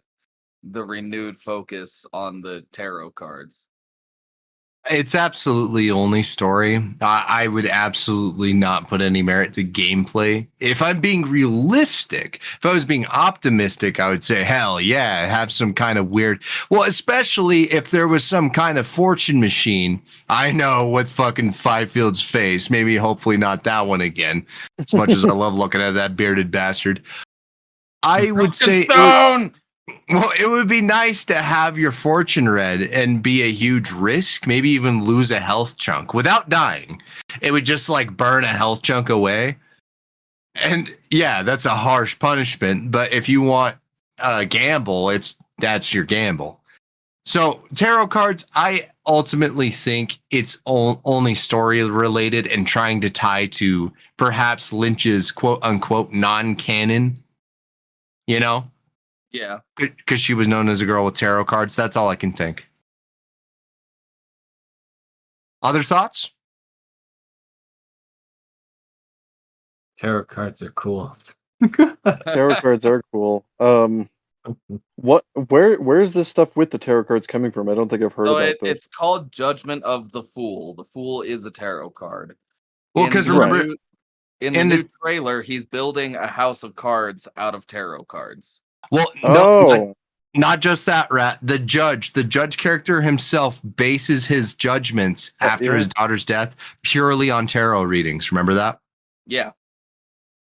renewed focus on the tarot cards? It's absolutely only story. I would absolutely not put any merit to gameplay. If I'm being realistic, if I was being optimistic, I would say, hell yeah, have some kind of weird. Well, especially if there was some kind of fortune machine. I know with fucking Field's face. Maybe, hopefully, not that one again. As much as I love looking at that bearded bastard. I would say. Stone! Well, it would be nice to have your fortune read and be a huge risk, maybe even lose a health chunk without dying. It would just like burn a health chunk away. And yeah, that's a harsh punishment, but if you want a gamble, that's your gamble. So, tarot cards, I ultimately think it's only story related and trying to tie to perhaps Lynch's quote unquote non-canon, you know? Yeah. Because she was known as a girl with tarot cards. That's all I can think. Other thoughts? Tarot cards are cool. Tarot cards are cool. Where's this stuff with the tarot cards coming from? I don't think I've heard So about this. it's called Judgment of the Fool. The Fool is a tarot card. Well, In because the remember, new- in the new trailer, he's building a house of cards out of tarot cards. well, Oh, not just that, Rat. The judge character himself bases his judgments after yeah. his daughter's death purely on tarot readings. Remember that? Yeah.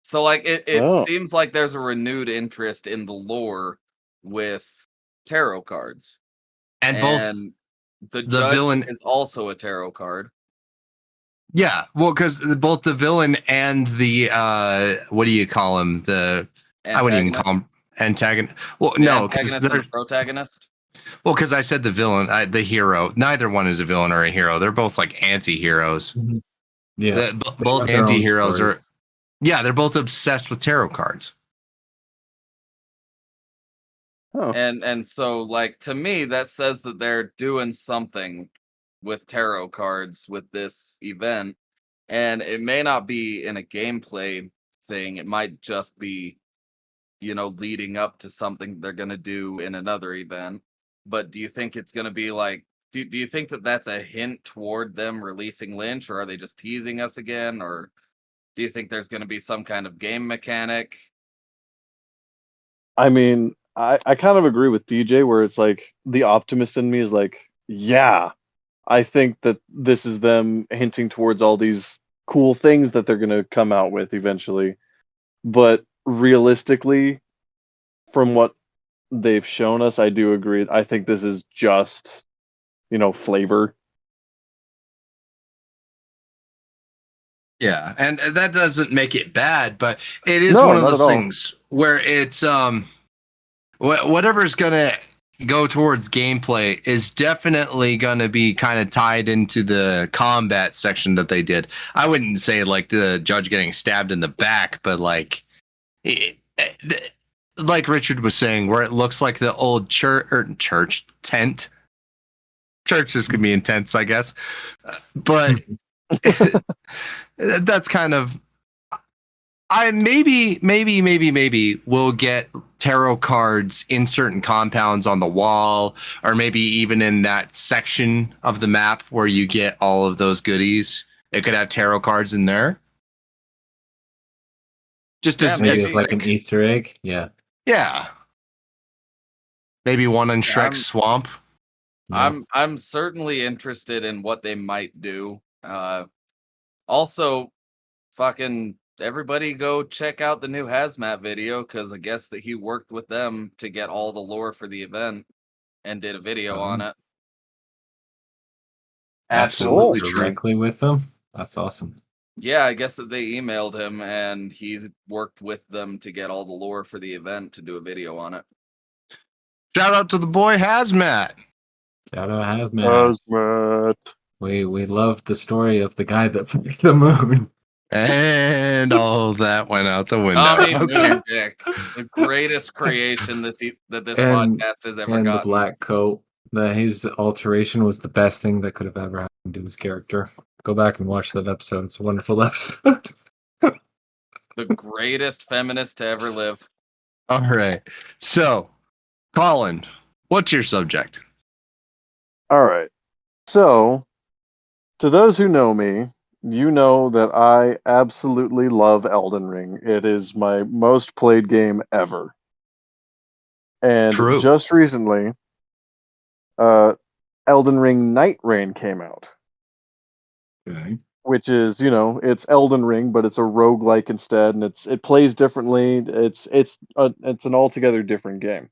So like it Oh. seems like there's a renewed interest in the lore with tarot cards. And both the the judge villain, is also a tarot card. yeah, well, because both the villain and the what do you call him? I wouldn't even call him antagonist. Well, The no, because antagonist and the protagonist. well, because I said the villain, the hero. Neither one is a villain or a hero. They're both like anti-heroes. Yeah. Both Their own anti-heroes stories. are. Yeah, they're both obsessed with tarot cards. Oh. And so like to me that says that they're doing something with tarot cards with this event, and it may not be in a gameplay thing. It might just be leading up to something they're going to do in another event. But do you think it's going to be like do you think that that's a hint toward them releasing Lynch, or are they just teasing us again, or do you think there's going to be some kind of game mechanic? I mean, I kind of agree with DJ where it's like the optimist in me is like, yeah, I think that this is them hinting towards all these cool things that they're going to come out with eventually. But realistically, from what they've shown us, I do agree. I think this is just, flavor. Yeah, and that doesn't make it bad, but it is No, one of not those at all. things where it's whatever's gonna go towards gameplay is definitely gonna be kind of tied into the combat section that they did. I wouldn't say like the judge getting stabbed in the back, but like like Richard was saying, where it looks like the old church tent. Churches can be intense, I guess, but that's kind of. maybe we'll get tarot cards in certain compounds on the wall, or maybe even in that section of the map where you get all of those goodies. It could have tarot cards in there. Just Yeah, as Maybe as it's like an Easter egg. Yeah. yeah. Maybe one in Yeah, Shrek's swamp. Yeah. I'm certainly interested in what they might do. Also, fucking everybody go check out the new Hazmat video because I guess that he worked with them to get all the lore for the event and did a video on it. Absolutely Cool. true. Directly with them. That's awesome. Yeah, I guess that they emailed him and he worked with them to get all the lore for the event to do a video on it. Shout out to the boy Hazmat. Shout out Hazmat. Hazmat. We love the story of the guy that picked the moon. And all that went out the window. Tommy Okay. Moon Dick, the greatest creation that this And- podcast has ever And the gotten. black coat. His alteration was the best thing that could have ever happened to his character. Go back and watch that episode. It's a wonderful episode. The greatest feminist to ever live. All right. So, Colin, what's your subject? All right. So, to those who know me, you know that I absolutely love Elden Ring. It is my most played game ever. And True. just recently, Elden Ring Night Rain came out, Okay. which is, it's Elden Ring, but it's a roguelike instead, and it plays differently. It's an altogether different game.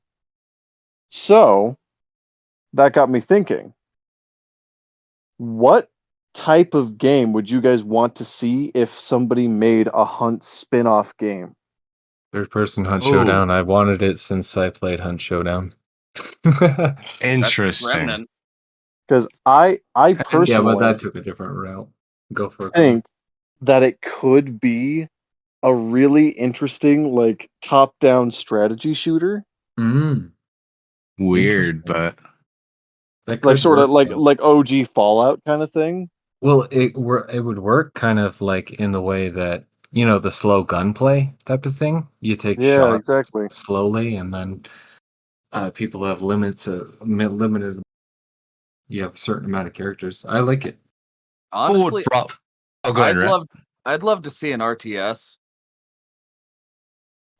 So, that got me thinking, what type of game would you guys want to see if somebody made a Hunt spin-off game? Third person Hunt Ooh. Showdown. I wanted it since I played Hunt Showdown. That's Interesting. Remnant. Because I personally Yeah, but that took a different route. Go for it. think that it could be a really interesting, like, top-down strategy shooter. Mm, Weird, Interesting. but that Like could sort of work, though. like OG Fallout kind of thing. Well, it would work kind of like in the way that, the slow gunplay type of thing. You take Yeah, shots exactly. slowly, and then people have limited. You have a certain amount of characters. I like it. Honestly, oh, go ahead, Rat. I'd love to see an RTS.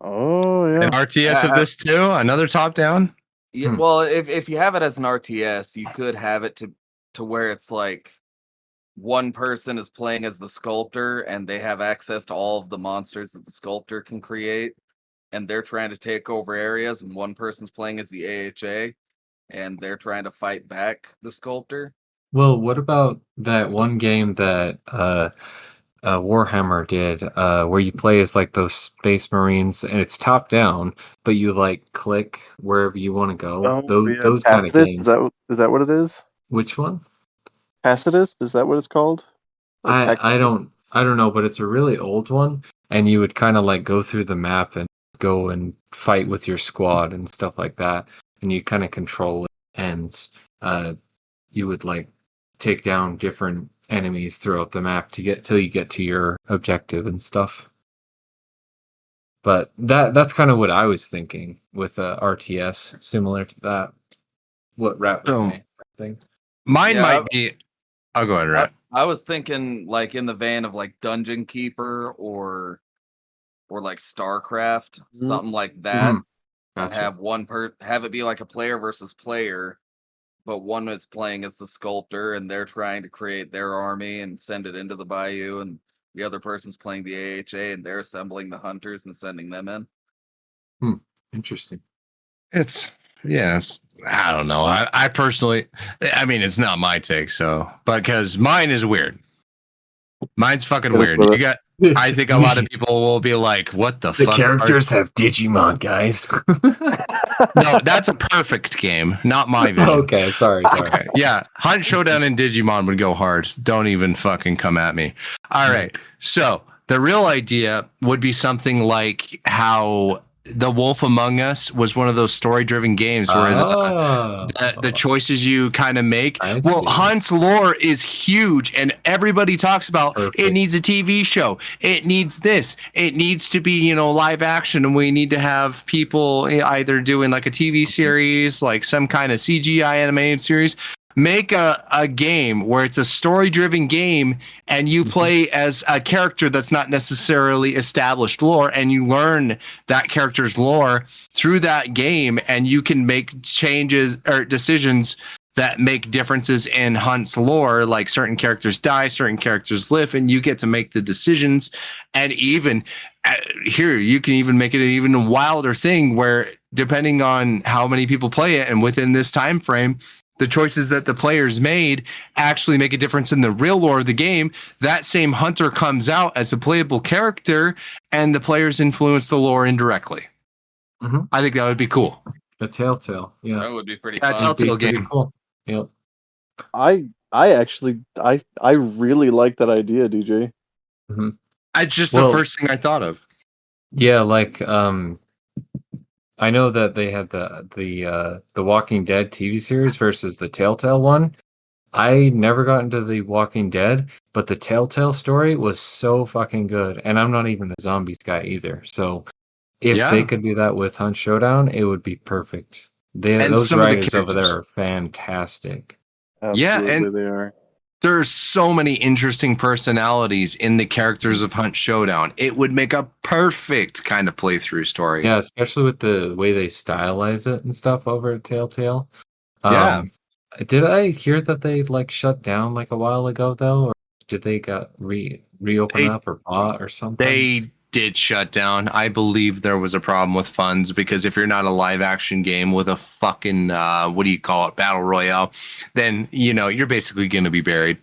Oh An yeah. RTS of Yeah. this too? Another top down? Yeah, Hmm. well, if you have it as an RTS, you could have it to where it's like one person is playing as the sculptor and they have access to all of the monsters that the sculptor can create, and they're trying to take over areas, and one person's playing as the AHA and they're trying to fight back the sculptor. Well, what about that one game that Warhammer did, where you play as like those space marines, and it's top down, but you like click wherever you want to go. Oh, those yeah. those kind of Tacitus, games. is that what it is? Which one? Tacitus, is that what it's called? Or I Tacitus? don't know, but it's a really old one, and you would kind of like go through the map and go and fight with your squad and stuff like that, and you kind of control it, and you would like take down different enemies throughout the map to get till you get to your objective and stuff. But that's kind of what I was thinking with RTS, similar to that. What Rat was So- saying, I think. Mine Yeah, might be. I'll go ahead, Rat. I was thinking like in the vein of like Dungeon Keeper or like StarCraft, Mhm. something like that. Mhm. And Gotcha. have it be like a player versus player, but one is playing as the sculptor and they're trying to create their army and send it into the bayou, and the other person's playing the AHA and they're assembling the hunters and sending them in. Interesting. I don't know. I personally, I mean, it's not my take, but because mine is weird. Mine's fucking It is weird. what You got. I think a lot of people will be like, "What the The fuck?" characters have Digimon, guys. No, that's a perfect game, not my vision. Okay, sorry. Okay. Yeah, Hunt Showdown and Digimon would go hard. Don't even fucking come at me. All right. So the real idea would be something like how The Wolf Among Us was one of those story-driven games where the choices you kind of make. I Well, see. Hunt's lore is huge, and everybody talks about it Perfect. needs a TV show. It needs this. It needs to be, live action, and we need to have people either doing like a TV series, like some kind of CGI animated series. Make a game where it's a story-driven game and you play as a character that's not necessarily established lore, and you learn that character's lore through that game, and you can make changes or decisions that make differences in Hunt's lore, like certain characters die, certain characters live, and you get to make the decisions. And even here, you can even make it an even wilder thing where, depending on how many people play it and within this time frame, the choices that the players made actually make a difference in the real lore of the game. That same hunter comes out as a playable character, and the players influence the lore indirectly. Mhm. I think that would be cool. A Telltale, yeah. That would be pretty Yeah, fun. Telltale Be pretty game. cool. Yep. I actually I really like that idea, DJ. It's just Well- the first thing I thought of. Yeah, like I know that they had the Walking Dead TV series versus the Telltale one. I never got into the Walking Dead, but the Telltale story was so fucking good, and I'm not even a zombies guy either. So if Yeah. they could do that with Hunt Showdown, it would be perfect. And Those some of the writers over there characters. are fantastic. Yeah, Absolutely, and- they are. There's so many interesting personalities in the characters of Hunt Showdown. It would make a perfect kind of playthrough story. Yeah, especially with the way they stylize it and stuff over at Telltale. Yeah. Did I hear that they like shut down like a while ago though, or did they got reopen They- up or bought or something? They did shut down. I believe there was a problem with funds, because if you're not a live action game with a fucking what do you call it, battle royale, then you're basically going to be buried.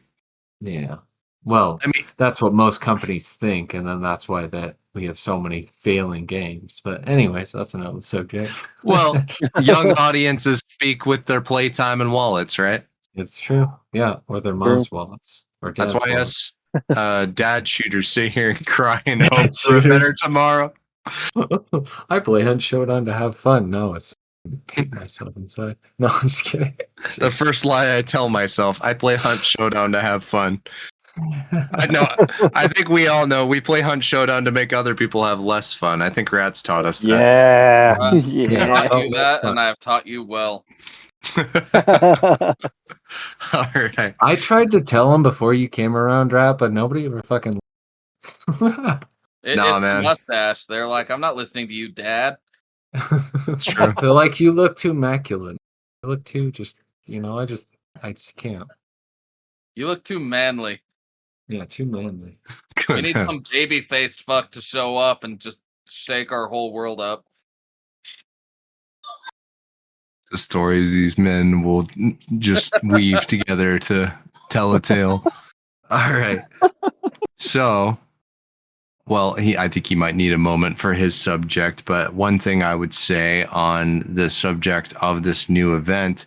Yeah. Well, I mean, that's what most companies think, and then that's why that we have so many failing games. But anyways, that's another subject. well, young audiences speak with their playtime and wallets, right? It's true. Yeah, or their mom's wallets or dad's That's why wallets. us dad shooters sit here and cry and hope Dad for a better shooters. tomorrow. I play Hunt Showdown to have fun. No, it's hate myself inside. No, I'm just kidding. The first lie I tell myself: I play Hunt Showdown to have fun. I know. I think we all know we play Hunt Showdown to make other people have less fun. I think Rats taught us that. Yeah. I Yeah. taught you that's that, fun. and I have taught you well. All right. I tried to tell him before you came around, Rap, but nobody ever fucking. Nah, It's man. the mustache. They're like, I'm not listening to you, Dad. It's true. They're like, you look too immaculate. You look too just, I just can't. You look too manly. Yeah, too manly. We Good need some heavens. baby-faced fuck to show up and just shake our whole world up. The stories these men will just weave together to tell a tale. All right. So, well, I think he might need a moment for his subject, but one thing I would say on the subject of this new event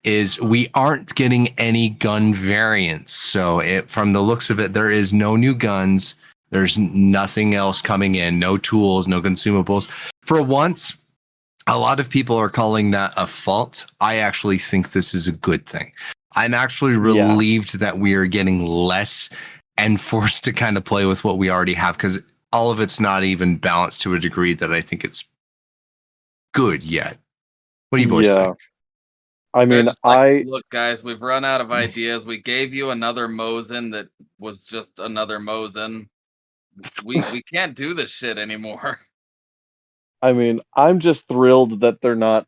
is we aren't getting any gun variants. So, from the looks of it, there is no new guns. There's nothing else coming in, no tools, no consumables. For once, a lot of people are calling that a fault. I actually think this is a good thing. I'm actually Yeah. relieved that we are getting less and forced to kind of play with what we already have, because all of it's not even balanced to a degree that I think it's good yet. What do you boys Yeah. think? I They're mean, just like, look, guys, we've run out of ideas. We gave you another Mosin that was just another Mosin. We can't do this shit anymore. I'm just thrilled that they're not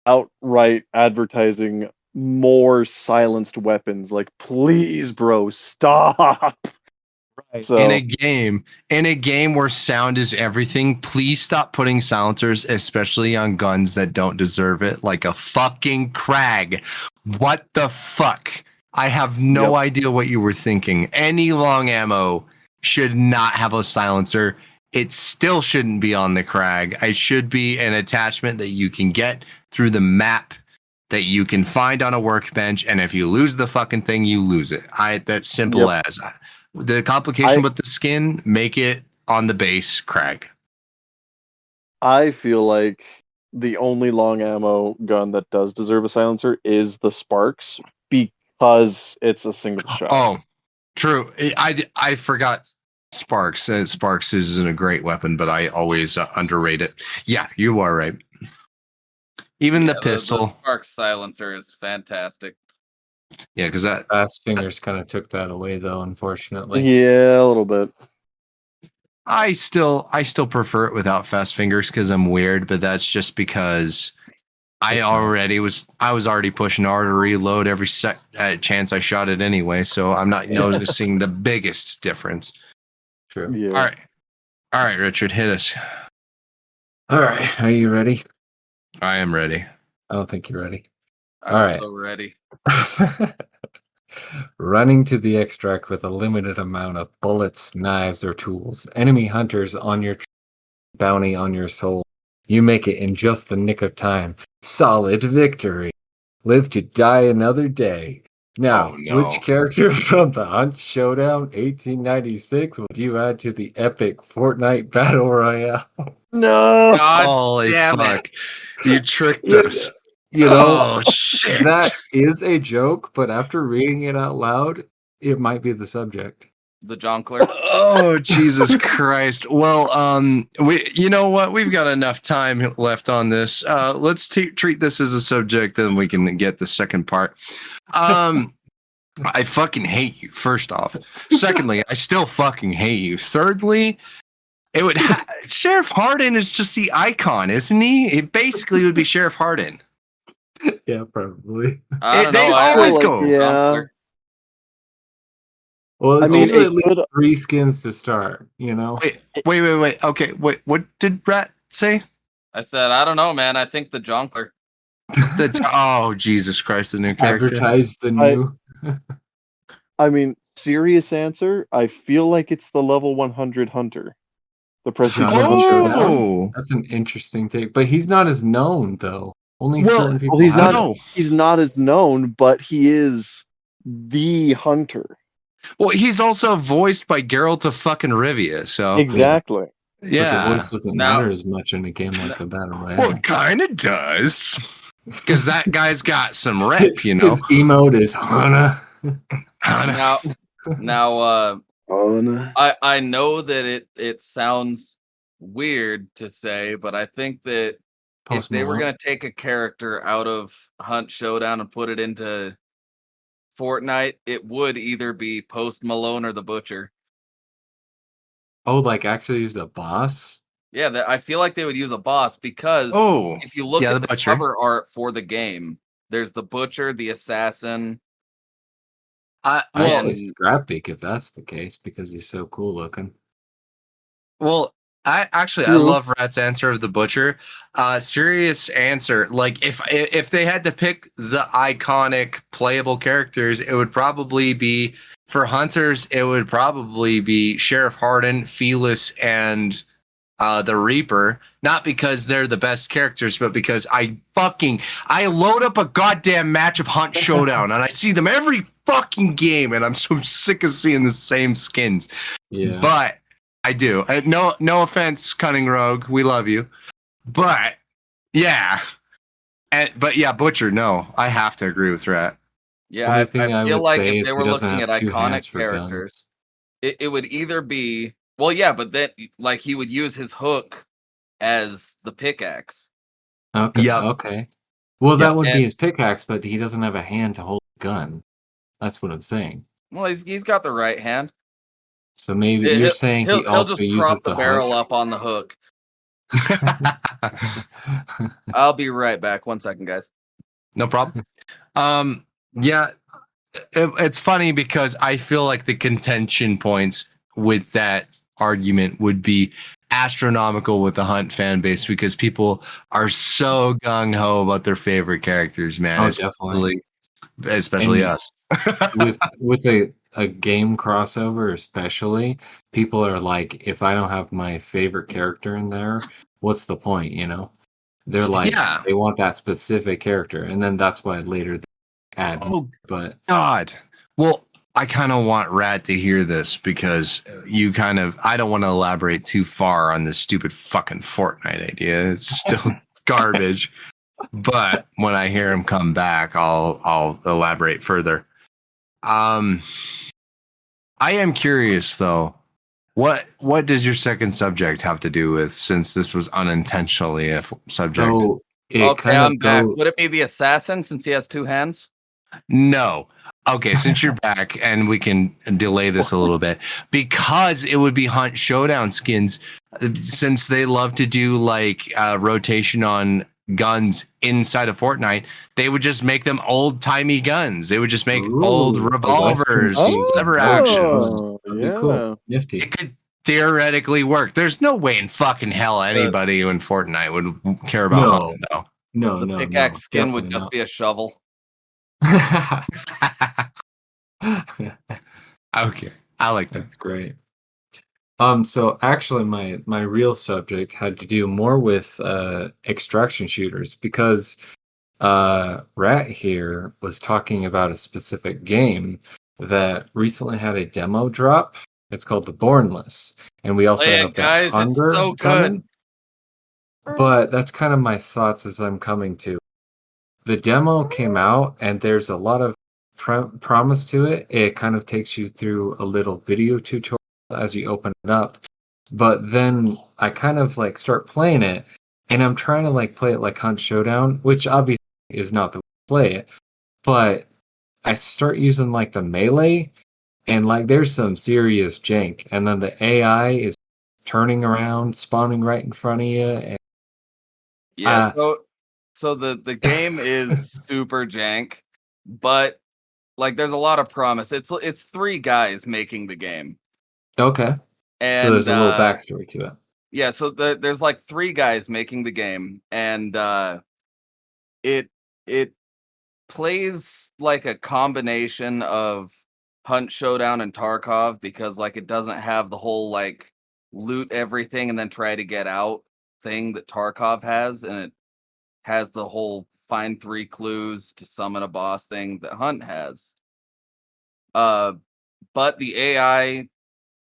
outright advertising more silenced weapons. Like, please, bro, stop. So In a game where sound is everything, please stop putting silencers, especially on guns that don't deserve it, like a fucking Krag. What the fuck? I have no Yep. idea what you were thinking. Any long ammo should not have a silencer. It still shouldn't be on the Krag. It should be an attachment that you can get through the map, that you can find on a workbench, and if you lose the fucking thing, you lose it. That's simple as. The complication with the skin, make it on the base Krag. I feel like the only long ammo gun that does deserve a silencer is the Sparks because it's a single shot. Oh, true. I forgot Sparks. Sparks isn't a great weapon, but I always underrate it. Yeah, you are right. Even the The pistol. Spark silencer is fantastic. Yeah, because that Fast Fingers kind of took that away, though, unfortunately. Yeah, a little bit. I still prefer it without fast fingers because I'm weird, but that's just because I It's nice. was already pushing R to reload every chance I shot it anyway, so I'm not noticing the biggest difference. True. Yeah. All right, Richard, hit us. All right, are you ready? I am ready. I don't think you're ready. I'm All right. so ready. Running to the extract with a limited amount of bullets, knives, or tools. Enemy hunters on your bounty on your soul. You make it in just the nick of time. Solid victory. Live to die another day. Now, Oh, no. which character from the Hunt Showdown 1896 would you add to the epic Fortnite Battle Royale? No. God Holy damn fuck. You tricked Yeah, us. You know, Oh, shit. that is a joke, but after reading it out loud, it might be the subject. The Jonkler. Oh, Jesus Christ. Well, you know what? We've got enough time left on this. Let's treat this as a subject, then we can get the second part. I fucking hate you, first off. Secondly, I still fucking hate you. Thirdly, it would Sheriff Hardin is just the icon, isn't he? It basically would be Sheriff Hardin. Yeah, probably. I don't They know. always like, go. yeah. Jonkler. Well, it's I mean, usually it at least could. 3 skins to start, you know? Wait. Okay, wait. What did Rat say? I said, I don't know, man. I think the Jonkler. Oh, Jesus Christ, the new character. Advertise the new. I mean, serious answer. I feel like it's the level 100 hunter. The prestige Hunt hunter. Showdown? Oh, That's an interesting take, but he's not as known though. Only Well- certain people Well, he's have not. it. no. He's not as known, but he is the hunter. Well, he's also voiced by Geralt of fucking Rivia, so Exactly. But the yeah. voice doesn't Now- matter as much in a game like a Battle Well, Royale. it kind of does, because that guy's got some rep, you know. His emote is Hana. Now, Oh, no. I know that it sounds weird to say, but I think that if they were Malone. gonna take a character out of Hunt Showdown and put it into Fortnite, it would either be Post Malone or the Butcher. Oh, like actually use a boss? Yeah, I feel like they would use a boss because Oh, if you look yeah, at the the Butcher. cover art for the game, there's the Butcher, the Assassin. I'd well, play Scrapbeak if that's the case because he's so cool looking. well, I True. love Rat's answer of the Butcher. Serious answer. Like if they had to pick the iconic playable characters, it would probably be for hunters. It would probably be Sheriff Hardin, Felis, and the Reaper. Not because they're the best characters, but because I load up a goddamn match of Hunt Showdown and I see them every fucking game, and I'm so sick of seeing the same skins. Yeah. But I do. No offense, Cunning Rogue. We love you. But yeah. But yeah, Butcher, no. I have to agree with Rat. Yeah, Only I thing I feel would like say if is they he were doesn't looking at have 2 hands iconic for characters, guns. it would either be but then like he would use his hook as the pickaxe. Okay. Yep. Okay. Well, Yep. that would be And- his pickaxe, but he doesn't have a hand to hold a gun. That's what I'm saying. Well, he's got the right hand. So maybe He'll- you're saying he He'll also just uses prop the the barrel hook. up on the hook. I'll be right back. 1 second, guys. No problem. Yeah, it's funny because I feel like the contention points with that argument would be astronomical with the Hunt fan base because people are so gung ho about their favorite characters, man. Oh, definitely. Especially And us. with a game crossover, especially, people are like, if I don't have my favorite character in there, what's the point? You know, they're like, Yeah. they want that specific character, and then that's why later they add. Oh But God. Well, I kind of want Rat to hear this because I don't want to elaborate too far on this stupid fucking Fortnite idea. It's still garbage. But when I hear him come back, I'll elaborate further. I am curious though. What does your second subject have to do with, since this was unintentionally a subject? So it Okay, kind I'm of back. go. Would it be the assassin since he has 2 hands? No. Okay, since you're back and we can delay this a little bit, because it would be Hunt Showdown skins, since they love to do like rotation on guns inside of Fortnite, they would just make them old timey guns. They would just make old Ooh, a revolvers, Western theme. lever That would be actions. fun. That'd be yeah. cool. Nifty. It could theoretically work. There's no way in fucking hell anybody in Fortnite would care about No. Hunt though. No, The no, pickaxe no, skin would definitely just be a shovel. Okay, I like that. That's great. So actually my real subject had to do more with extraction shooters, because Rat here was talking about a specific game that recently had a demo drop. It's called The Bornless, and we also Play have it, that guys. It's Hunger so good. coming. But that's kind of my thoughts as I'm coming to. The demo came out, and there's a lot of promise to it. It kind of takes you through a little video tutorial as you open it up. But then I kind of like start playing it, and I'm trying to like play it like Hunt Showdown, which obviously is not the way to play it. But I start using like the melee, and like there's some serious jank. And then the AI is turning around, spawning right in front of you. And Yeah, so the game is super jank, but like there's a lot of promise. It's 3 guys making the game. okay, And so there's a little backstory to it. yeah, so there's like 3 guys making the game, and it it plays like a combination of Hunt Showdown and Tarkov, because like it doesn't have the whole like loot everything and then try to get out thing that Tarkov has, and it has the whole find 3 clues to summon a boss thing that Hunt has. But the AI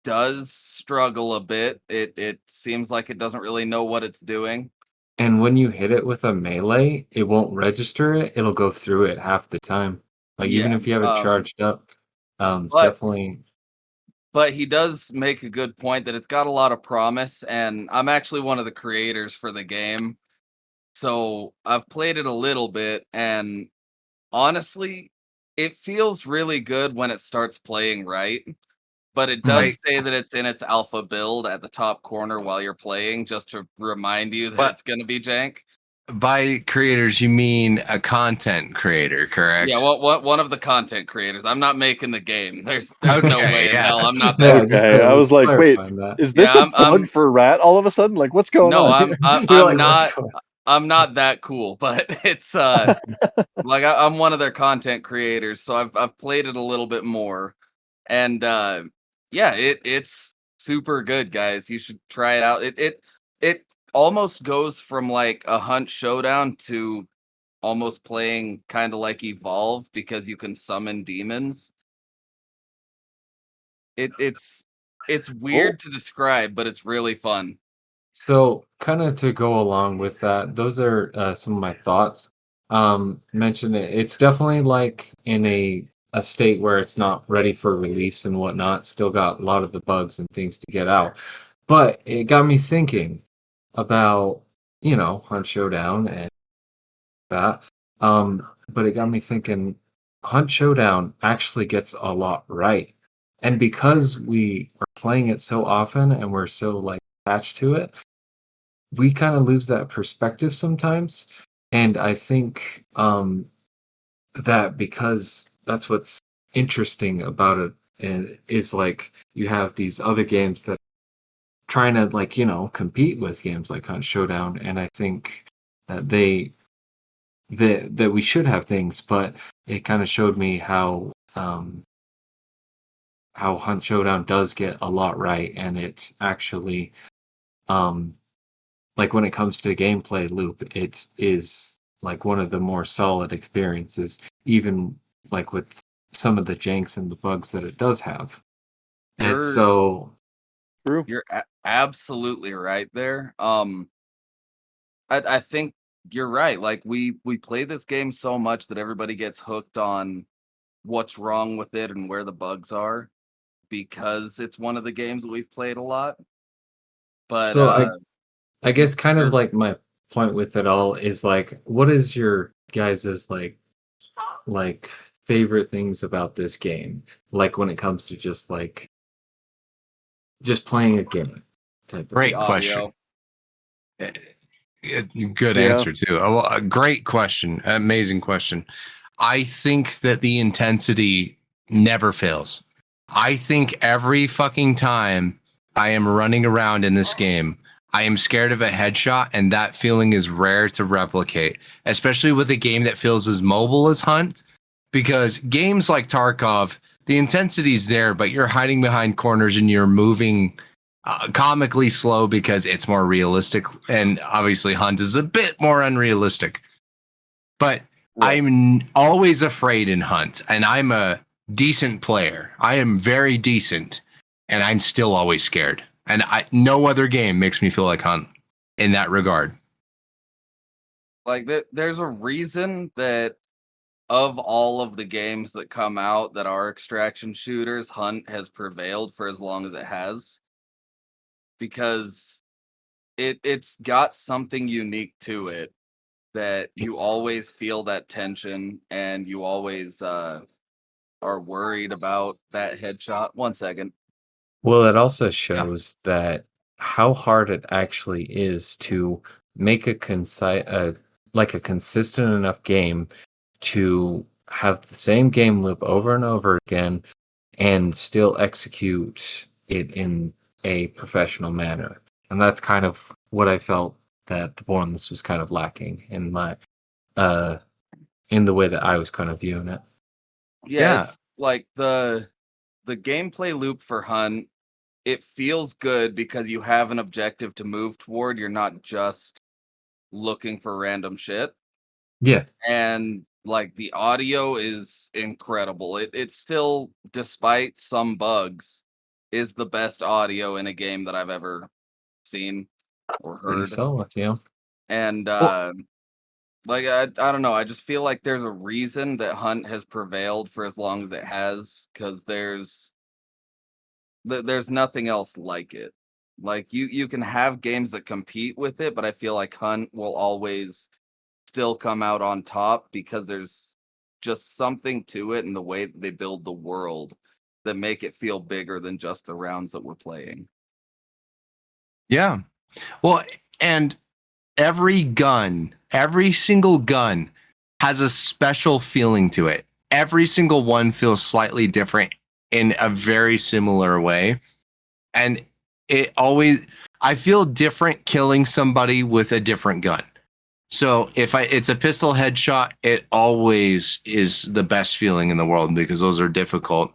does struggle a bit. It seems like it doesn't really know what it's doing. And when you hit it with a melee, it won't register it. It'll go through it half the time. Like even Yeah, if you have it charged up, but definitely. but he does make a good point that it's got a lot of promise, and I'm actually one of the creators for the game. So I've played it a little bit, and honestly, it feels really good when it starts playing right. But it Right. does say that it's in its alpha build at the top corner while you're playing, just to remind you that But it's going to be jank. by creators, you mean a content creator, correct? Yeah, one of the content creators. I'm not making the game. There's no Okay, way in yeah. hell I'm not Yeah, that. just Okay, I was like, wait, clarifying that. is this Yeah, a plug for Rat all of a sudden? Like, what's going No, on? I'm here? You're I'm like, not. what's going I'm not that cool, but it's like I'm one of their content creators, so I've played it a little bit more, and yeah, it's super good, guys. You should try it out. It almost goes from like a Hunt Showdown to almost playing kind of like Evolve, because you can summon demons. It's weird to describe, but it's really fun. So, kind of to go along with that, those are some of my thoughts. Mentioned it. It's definitely like in a state where it's not ready for release and whatnot. Still got a lot of the bugs and things to get out. But it got me thinking about, Hunt Showdown and that. But it got me thinking, Hunt Showdown actually gets a lot right. And because we are playing it so often and we're so like attached to it, we kind of lose that perspective sometimes. And I think that because that's what's interesting about it, is like you have these other games that trying to like compete with games like Hunt Showdown, and I think that that we should have things, but it kind of showed me how Hunt Showdown does get a lot right, and it actually like when it comes to gameplay loop, it is like one of the more solid experiences, even like with some of the janks and the bugs that it does have. And You're- so True. You're absolutely right there. I think you're right. Like we play this game so much that everybody gets hooked on what's wrong with it and where the bugs are because it's one of the games that we've played a lot. But so I guess kind of Sure. like my point with it all is like, what is your guys's like favorite things about this game? Like when it comes to just playing a game type of Great thing. question. Good Yeah. answer too. A great question. Amazing question. I think that the intensity never fails. I think every fucking time I am running around in this game, I am scared of a headshot, and that feeling is rare to replicate, especially with a game that feels as mobile as Hunt. Because games like Tarkov, the intensity's there, but you're hiding behind corners and you're moving comically slow because it's more realistic. And obviously, Hunt is a bit more unrealistic. But Right. I'm always afraid in Hunt, and I'm a decent player. I am very decent, and I'm still always scared. And no other game makes me feel like Hunt in that regard. like there's a reason that of all of the games that come out that are extraction shooters, Hunt has prevailed for as long as it has. Because it's got something unique to it that you always feel that tension and you always are worried about that headshot. 1 second. Well, it also shows that how hard it actually is to make a consistent enough game to have the same game loop over and over again and still execute it in a professional manner. And that's kind of what I felt that the Borderlands was kind of lacking in my in the way that I was kind of viewing it. Yeah. It's like the gameplay loop for Hunt, it feels good because you have an objective to move toward. You're not just looking for random shit. Yeah. And like the audio is incredible. It's still, despite some bugs, is the best audio in a game that I've ever seen or Pretty heard. solid, yeah. And like I don't know, I just feel like there's a reason that Hunt has prevailed for as long as it has, because there's nothing else like it. Like you can have games that compete with it, but I feel like Hunt will always still come out on top because there's just something to it and the way that they build the world that make it feel bigger than just the rounds that we're playing. Yeah. Well, and every single gun has a special feeling to it. Every single one feels slightly different in a very similar way. And I feel different killing somebody with a different gun. So if it's a pistol headshot, it always is the best feeling in the world because those are difficult.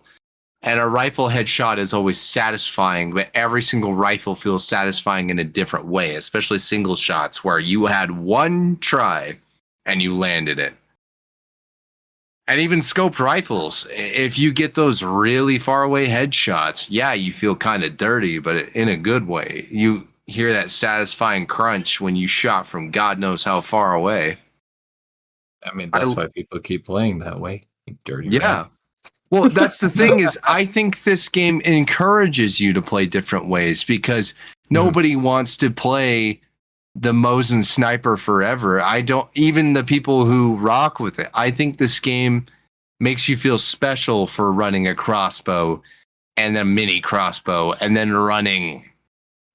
And a rifle headshot is always satisfying, but every single rifle feels satisfying in a different way, especially single shots where you had one try and you landed it. And even scoped rifles, if you get those really far away headshots, yeah, you feel kind of dirty, but in a good way. You hear that satisfying crunch when you shot from God knows how far away. I mean, that's why people keep playing that way. You dirty Yeah. rat. Well, that's the thing is I think this game encourages you to play different ways because nobody wants to play the Mosin sniper forever. I don't, even the people who rock with it. I think this game makes you feel special for running a crossbow and a mini crossbow and then running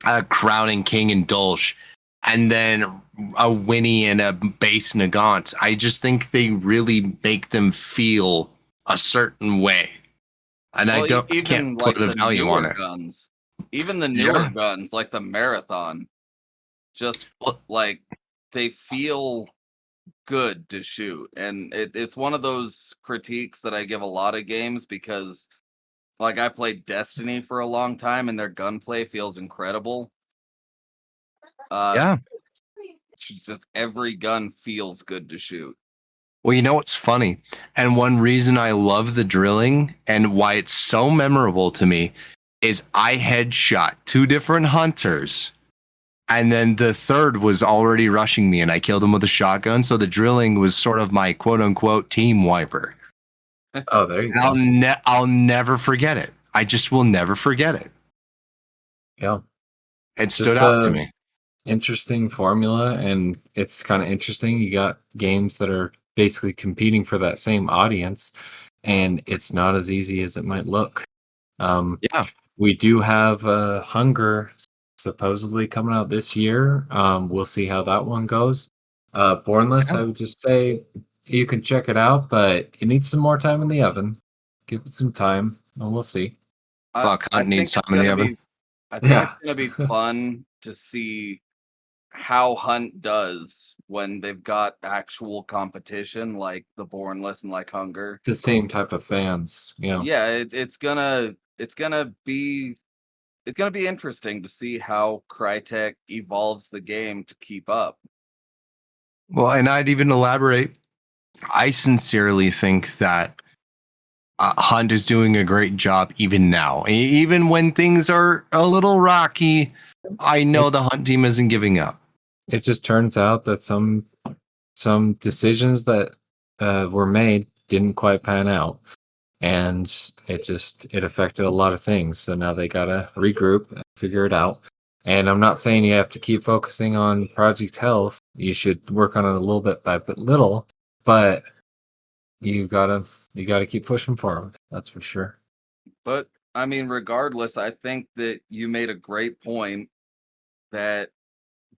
a crowning king and dolch and then a Winnie and a base Nagant. I just think they really make them feel a certain way. And I can't put a value on it. Guns, even the newer Yeah. guns like the Marathon, just like they feel good to shoot. And it's one of those critiques that I give a lot of games because like I played Destiny for a long time and their gunplay feels incredible. Yeah. Just every gun feels good to shoot. Well, you know what's funny? And one reason I love the drilling and why it's so memorable to me is I headshot 2 different hunters. And then the third was already rushing me and I killed him with a shotgun. So the drilling was sort of my quote unquote team wiper. Oh, there you And go. I'll never forget it. I just will never forget it. Yeah. It stood Just out to me. interesting formula, and it's kind of interesting. You got games that are basically competing for that same audience, and it's not as easy as it might look. Yeah. We do have Hunger supposedly coming out this year. We'll see how that one goes. Bornless, Yeah. I would just say you can check it out, but it needs some more time in the oven. Give it some time, and we'll see. Fuck, I Hunt needs think it's time in the gonna oven. be. I think it's Yeah. gonna be fun to see how Hunt does when they've got actual competition like the Bornless and like Hunger. The same type of fans. Yeah. Yeah, it's gonna be interesting to see how Crytek evolves the game to keep up. Well, and I'd even elaborate. I sincerely think that Hunt is doing a great job even now. Even when things are a little rocky, I know the Hunt team isn't giving up. It just turns out that some decisions that were made didn't quite pan out, and it affected a lot of things. So now they gotta regroup and figure it out. And I'm not saying you have to keep focusing on Project Health. You should work on it a little bit by little, but you gotta keep pushing forward. That's for sure. But I mean, regardless, I think that you made a great point that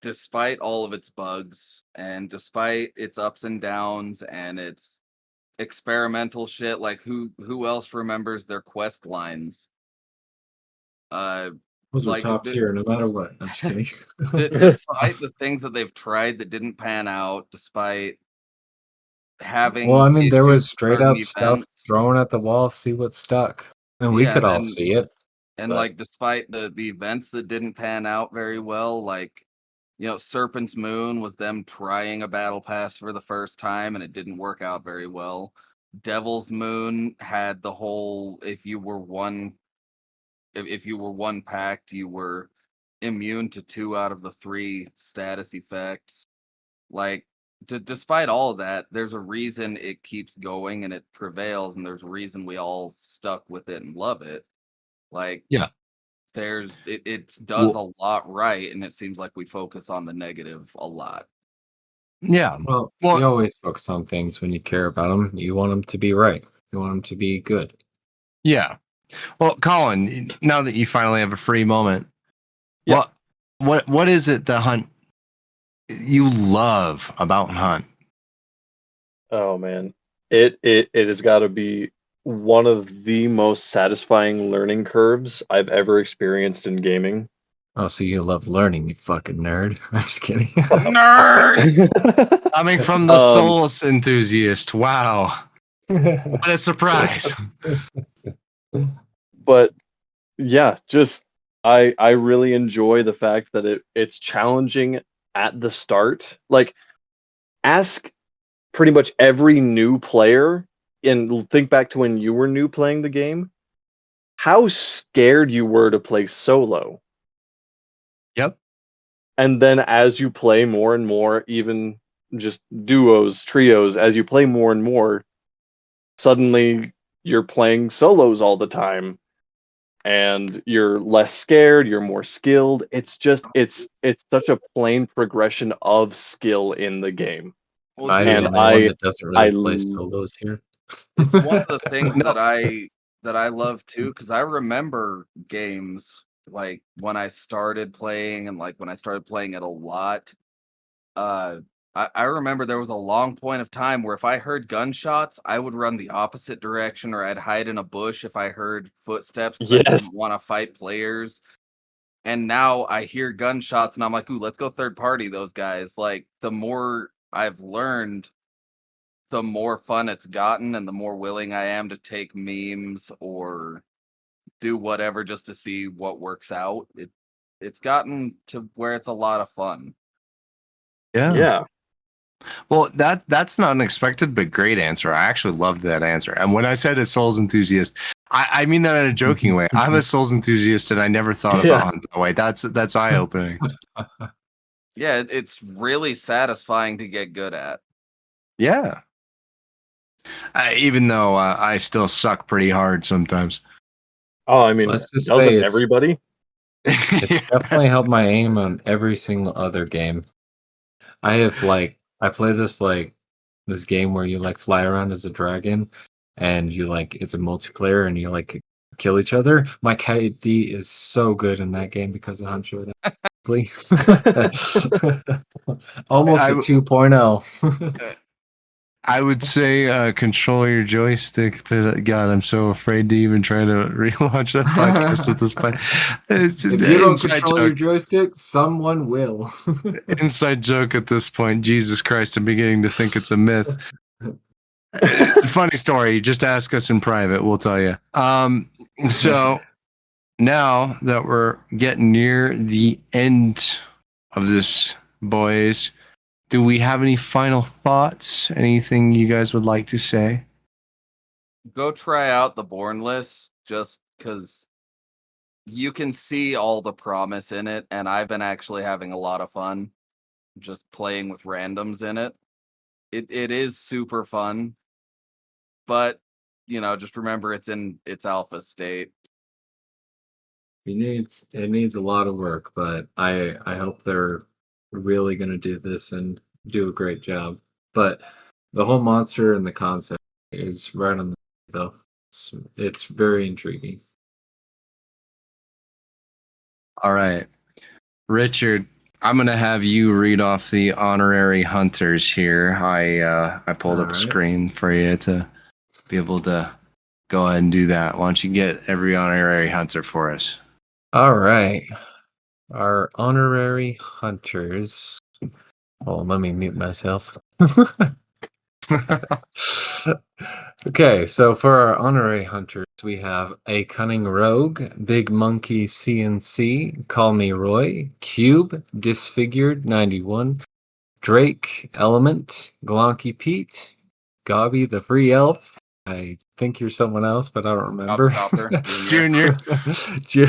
despite all of its bugs and despite its ups and downs and its experimental shit, like who else remembers their quest lines? Uh Those were like top tier, no matter what. I'm just kidding. despite the things that they've tried that didn't pan out, despite Well, having I mean, there issues was with straight certain up stuff events. thrown at the wall, see what stuck, and we Yeah, could all see it. and But like despite the events that didn't pan out very well, like Serpent's Moon was them trying a battle pass for the first time and it didn't work out very well. Devil's Moon had the whole if you were one packed, you were immune to 2 out of the 3 status effects. Like despite all of that, there's a reason it keeps going and it prevails, and there's a reason we all stuck with it and love it. Like Yeah. it does Well, a lot right, and it seems like we focus on the negative a lot. yeah. well, Well, you always focus on things when you care about them. You want them to be right. You want them to be good. yeah. Well, Colin, now that you finally have a free moment, Yeah. what is it the Hunt you love about Hunt? Oh man, it has got to be one of the most satisfying learning curves I've ever experienced in gaming. Oh, so you love learning, you fucking nerd. I'm just kidding. Nerd. Coming from the Um, Souls enthusiast. Wow. What a surprise. but yeah, just I really enjoy the fact that it's challenging at the start. Like, ask pretty much every new player and think back to when you were new playing the game, how scared you were to play solo. Yep. And then as you play more and more, even just duos, trios, as you play more and more, suddenly you're playing solos all the time and you're less scared, you're more skilled. It's such a plain progression of skill in the game. Well, Am I the dude, And only one I that doesn't I really play solos here? it's one of the things No. that I love too, because I remember games like when I started playing and like when I started playing it a lot. Uh, I remember there was a long point of time where if I heard gunshots, I would run the opposite direction or I'd hide in a bush if I heard footsteps because I yes. didn't want to fight players. And now I hear gunshots and I'm like, ooh, let's go third party those guys. Like the more I've learned, the more fun it's gotten and the more willing I am to take memes or do whatever just to see what works out. It's gotten to where it's a lot of fun. Yeah. Yeah. Well, that's not unexpected, but great answer. I actually loved that answer. And when I said a Souls enthusiast, I mean that in a joking way. I'm a Souls enthusiast, and I never thought Yeah. about Hunt that way. That's eye opening. Yeah, it's really satisfying to get good at. Yeah. Even though I still suck pretty hard sometimes. Oh, I mean, Let's just say doesn't it's- everybody? It's definitely helped my aim on every single other game. I play this game where you like fly around as a dragon and you like it's a multiplayer and you like kill each other. My KD is so good in that game because of Hunt Showdown. Almost I- a 2.0. I would say control your joystick, but God, I'm so afraid to even try to relaunch that podcast at this point. It's If an you don't inside control your joke. joystick, someone will. Inside joke at this point. Jesus Christ, I'm beginning to think it's a myth. It's a funny story. Just ask us in private. We'll tell you. So now that we're getting near the end of this, boys, do we have any final thoughts? Anything you guys would like to say? Go try out the Born list just because you can see all the promise in it, and I've been actually having a lot of fun just playing with randoms in it. It is super fun, but just remember it's in its alpha state. It needs a lot of work, but I hope they're really gonna do this and do a great job. But the whole monster and the concept is right on the though. It's very intriguing. All right. Richard, I'm going to have you read off the honorary hunters here. I pulled up a All right. screen for you to be able to go ahead and do that. Why don't you get every honorary hunter for us? All right. Our honorary hunters. Oh, let me mute myself. Okay, so for our honorary hunters, we have A Cunning Rogue, Big Monkey CNC, Call Me Roy, Cube, Disfigured 91, Drake, Element, Glonky Pete, Gobby the Free Elf. I think you're someone else, but I don't remember. Chopper, Junior. You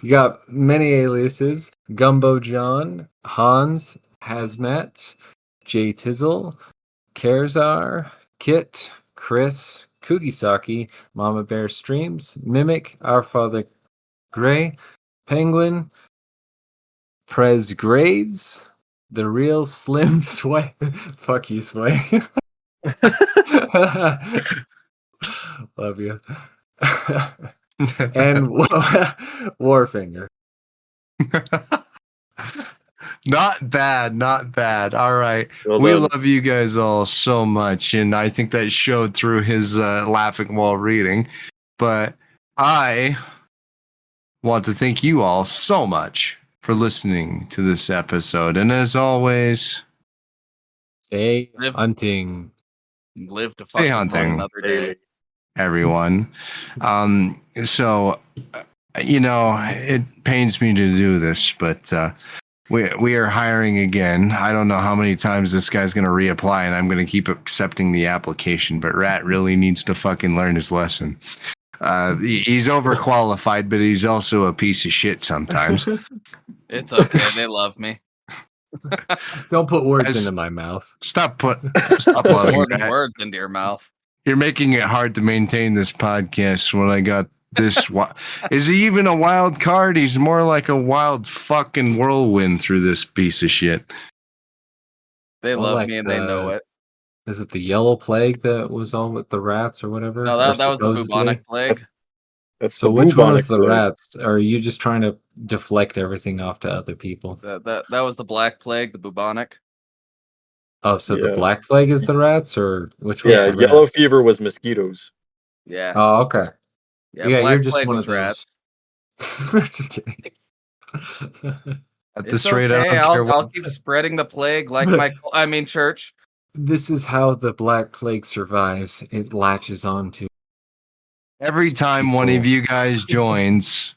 got many aliases: Gumbo John, Hans, Hazmat, J Tizzle, Karzar, Kit, Chris, Kugisaki, Mama Bear Streams, Mimic, Our Father Gray, Penguin, Prez Graves, The Real Slim Sway. Fuck you, Sway. Love you. And Warfinger. Not bad, not bad. All right. Well We done. love you guys all so much, and I think that showed through his laughing while reading. But I want to thank you all so much for listening to this episode. And as always, Stay Live- hunting. live to Stay fucking hunting. run another day. everyone. So, it pains me to do this, but we are hiring again. I don't know how many times this guy's going to reapply, and I'm going to keep accepting the application. But Rat really needs to fucking learn his lesson. He's overqualified, but he's also a piece of shit sometimes. It's okay. They love me. Don't put words As- into my mouth. Stop Put loving more than Rat. words into your mouth. You're making it hard to maintain this podcast when I got this. Is he even a wild card? He's more like a wild fucking whirlwind through this piece of shit. They Well, love like me and they know it. Is it the yellow plague that was all with the rats or whatever? No, Or that was the supposedly? bubonic plague. That's So the which one bubonic is the plague. rats? Or are you just trying to deflect everything off to other people? That was the black plague, the bubonic. Oh, so the Yeah. black plague is the rats, or which was Yeah, the yellow rats? fever was mosquitoes. Yeah. Oh, okay. Yeah, black you're just plague one was of those. rats. Just kidding. At It's this rate, I okay. don't care I'll what. keep spreading the plague like church. This is how the black plague survives. It latches onto. Every time one of you guys joins,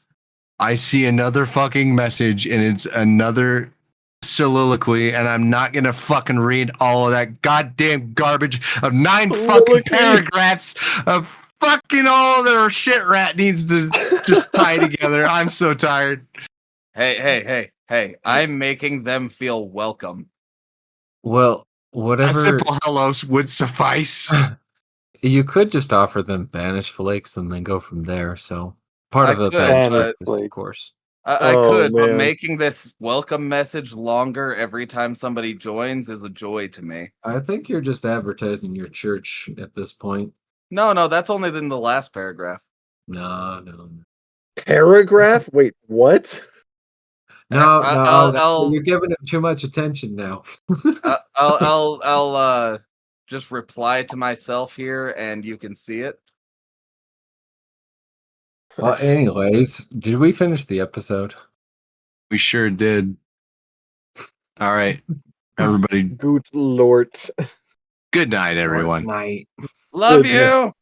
I see another fucking message, and it's another soliloquy, and I'm not gonna fucking read all of that goddamn garbage of 9 fucking Soliloquy. paragraphs of fucking all their shit rat needs to just tie together. I'm so tired. Hey! I'm making them feel welcome. Well, A whatever. simple hello would suffice. You could just offer them banish flakes and then go from there. So part I of the could, banish but- breakfast, of course. I Oh, could, but man. making this welcome message longer every time somebody joins is a joy to me. I think you're just advertising your church at this point. No, that's only in the last paragraph. No. Paragraph? Wait, what? No, I'll you're giving him too much attention now. I'll just reply to myself here, and you can see it. Well, anyways, did we finish the episode? We sure did. All right, everybody. Good lord. Good night, everyone. Night. Love Goodness. you.